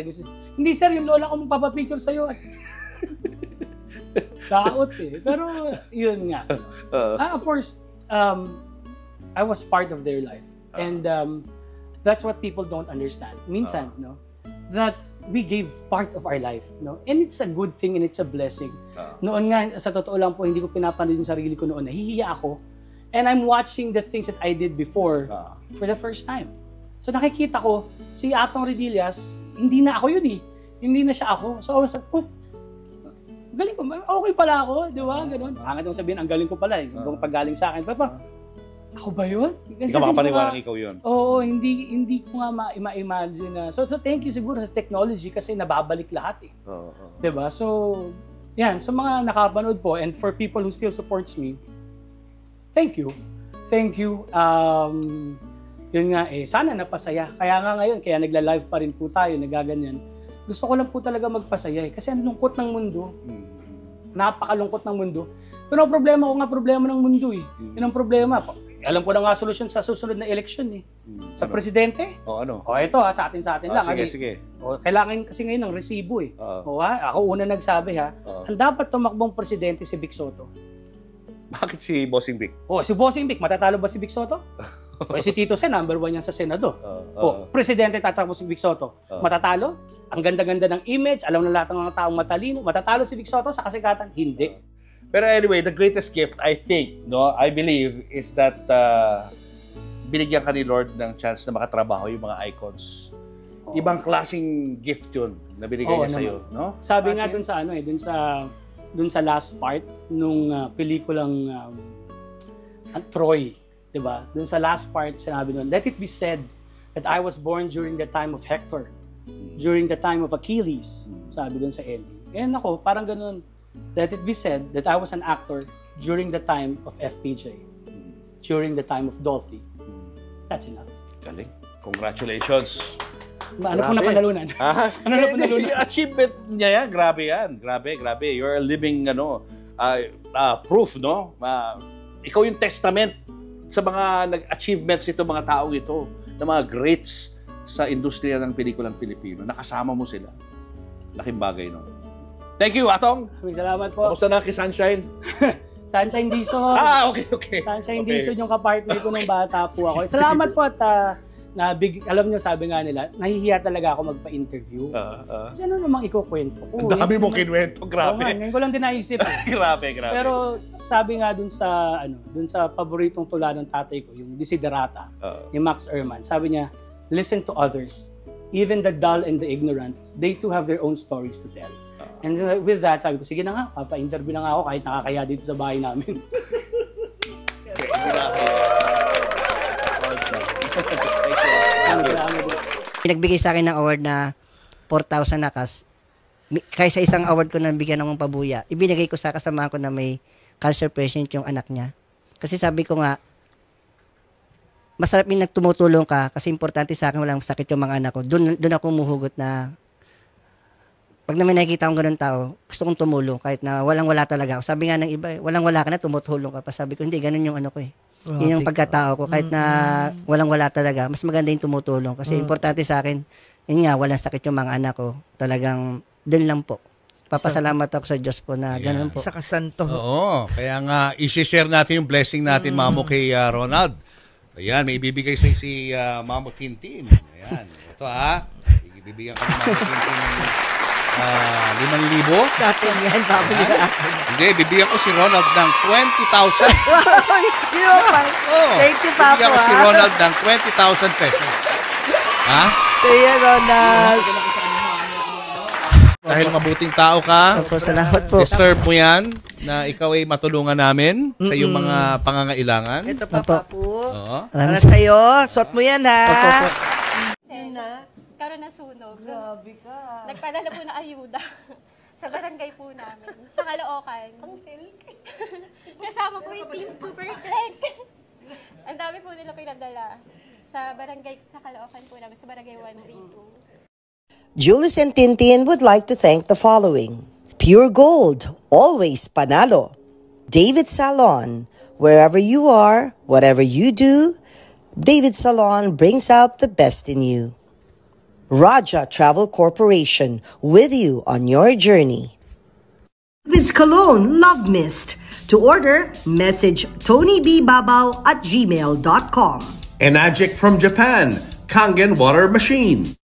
[SPEAKER 2] hindi sir, yung lola ko magpapapicture sa'yo. Kaot eh. Pero yun nga. Of course, I was part of their life. And that's what people don't understand. Minsan, no? That we gave part of our life, no? And it's a good thing and it's a blessing. Noon nga, sa totoo lang po, hindi ko pinapanood yung sarili ko noon. Nahihiya ako. And I'm watching the things that I did before for the first time. So nakikita ko, si Atong Redillas, hindi na ako yun eh. Hindi na siya ako. So I was like, galing ko, okay pala ako, di ba? Ganun. Angat mong sabihin, ang galing ko pala. Kung paggaling sa akin, ako ba yun?
[SPEAKER 1] Hindi ka makapaniwalang ikaw yun.
[SPEAKER 2] Oo, hindi ko nga ma-imagine na. So thank you siguro sa technology kasi nababalik lahat eh. Diba? So, yan. Sa mga nakapanood po and for people who still supports me, thank you. Thank you. Yun nga eh, sana napasaya. Kaya nga ngayon, kaya nagla-live pa rin po tayo, nagaganyan. Gusto ko lang po talaga magpasaya eh. Kasi ang lungkot ng mundo. Napakalungkot ng mundo. Pero ang problema ko nga, problema ng mundo eh. Yun ang problema. Alam ko na nga solusyon sa susunod na eleksyon eh. Sa presidente. Ito sa atin lang.
[SPEAKER 1] Sige.
[SPEAKER 2] Kailangan kasi ngayon ng resibo eh. Ako una nagsabi ha. Ang dapat tumakbong presidente si Vic Soto.
[SPEAKER 1] Bakit si Bossing Vic?
[SPEAKER 2] Si Bossing Vic. Matatalo ba si Vic Soto? Si Tito Sen, number 1 yan sa Senado. Presidente tatakbo si Vic Soto. Matatalo? Ang ganda-ganda ng image. Alam na lahat ng mga taong matalino. Matatalo si Vic Soto sa kasikatan? Hindi.
[SPEAKER 1] Pero anyway, the greatest gift, I think, I believe, is that binigyan ka ni Lord ng chance na makatrabaho yung mga icons. Ibang klaseng gift yun na binigay niya sa'yo, no?
[SPEAKER 2] Sabi nga dun sa dun sa last part nung pelikulang Troy, 'di ba? Dun sa last part sinabi nun, let it be said that I was born during the time of Hector, during the time of Achilles, sabi dun sa ending. And ako, parang ganun. Let it be said that I was an actor during the time of FPJ, during the time of Dolphy. That's enough.
[SPEAKER 1] Galing. Congratulations.
[SPEAKER 2] Ano po napanalunan? Ano na panalunan?
[SPEAKER 1] Yung achievement niya yan, grabe yan. Grabe. You're a living proof, no? Ikaw yung testament sa mga nag-achievements ito, mga taong ito, na mga greats sa industriya ng pelikulang Pilipino. Nakasama mo sila. Laking bagay, no? Thank you, Atong.
[SPEAKER 2] Salamat po.
[SPEAKER 1] Kamusta na kay Sunshine?
[SPEAKER 2] Sunshine Dizon.
[SPEAKER 1] Okay.
[SPEAKER 2] Sunshine Dizon yung kapartner ko nung bata po ako. Salamat po at alam nyo, sabi nga nila, nahihiya talaga ako magpa-interview. Kasi ano namang ikukwento ko?
[SPEAKER 1] Ang dami mong kinuwento, grabe.
[SPEAKER 2] Ngayon ko lang din naisip.
[SPEAKER 1] Grabe.
[SPEAKER 2] Pero sabi nga dun sa paboritong tula ng tatay ko, yung Desiderata, ni Max Ehrmann, sabi niya, listen to others. Even the dull and the ignorant, they too have their own stories to tell. And with that, sabi ko, sige na nga, papa-interview na nga ako kahit nakakaya dito sa bahay namin.
[SPEAKER 9] Pinagbigay sa akin ng award na 4,000 na cash. Kaysa isang award ko na bigyan ng pabuya, ibinigay ko sa kasama ko na may cancer patient yung anak niya. Kasi sabi ko nga, masarap yung nagtumutulong ka kasi importante sa akin walang sakit yung mga anak ko. Doon ako umuhugot na pag naman nakikita akong ganun tao, gusto kong tumulong kahit na walang-wala talaga ako. Sabi nga ng iba, walang-wala ka na, tumutulong ka pa. Sabi ko, hindi, ganun yung ano ko eh. Yun yung pagkatao ko. Kahit na walang-wala talaga, mas maganda yung tumutulong. Kasi importante sa akin, yun nga, walang sakit yung mga anak ko. Talagang, din lang po. Papasalamat ako sa Diyos po na ganun po.
[SPEAKER 10] Sa kasanto.
[SPEAKER 1] Oo, kaya nga, isi-share natin yung blessing natin, Mamo, kay Ronald. Ayan, may ibibigay sa si Mamo Tintin. Ayan, ito ibibigyan ka ni Mamo Tintin ng 5,000.
[SPEAKER 10] Sa atin yan, pabula.
[SPEAKER 1] Hindi, bibigyan ko si Ronald ng 20,000.
[SPEAKER 10] Thank you, Papa.
[SPEAKER 1] Bibigyan ko si Ronald ng 20,000 pesos. Ha?
[SPEAKER 10] Kaya, Ronald.
[SPEAKER 1] Dahil mabuting tao ka,
[SPEAKER 9] Salamat po.
[SPEAKER 1] deserve mo yan na ikaw ay matulungan namin sa iyong mga pangangailangan.
[SPEAKER 10] Ito pa, Papu.
[SPEAKER 1] Oo.
[SPEAKER 10] Para sa'yo. Suot mo yan, ha?
[SPEAKER 11] Karoon na sunog.
[SPEAKER 6] Grabe ka.
[SPEAKER 11] Nagpadala po na ayuda sa barangay po namin. Sa Caloocan. Kasama po yung Team Super Clank. Ang dami po nila pinadala sa barangay sa Caloocan po namin, sa barangay 132.
[SPEAKER 12] Julius and Tintin would like to thank the following. Pure Gold, always panalo. David Salon, wherever you are, whatever you do, David Salon brings out the best in you. Raja Travel Corporation, with you on your journey.
[SPEAKER 13] David's Cologne Love Mist. To order, message TonyBBabaw@gmail.com.
[SPEAKER 14] Enagic from Japan, Kangen Water Machine.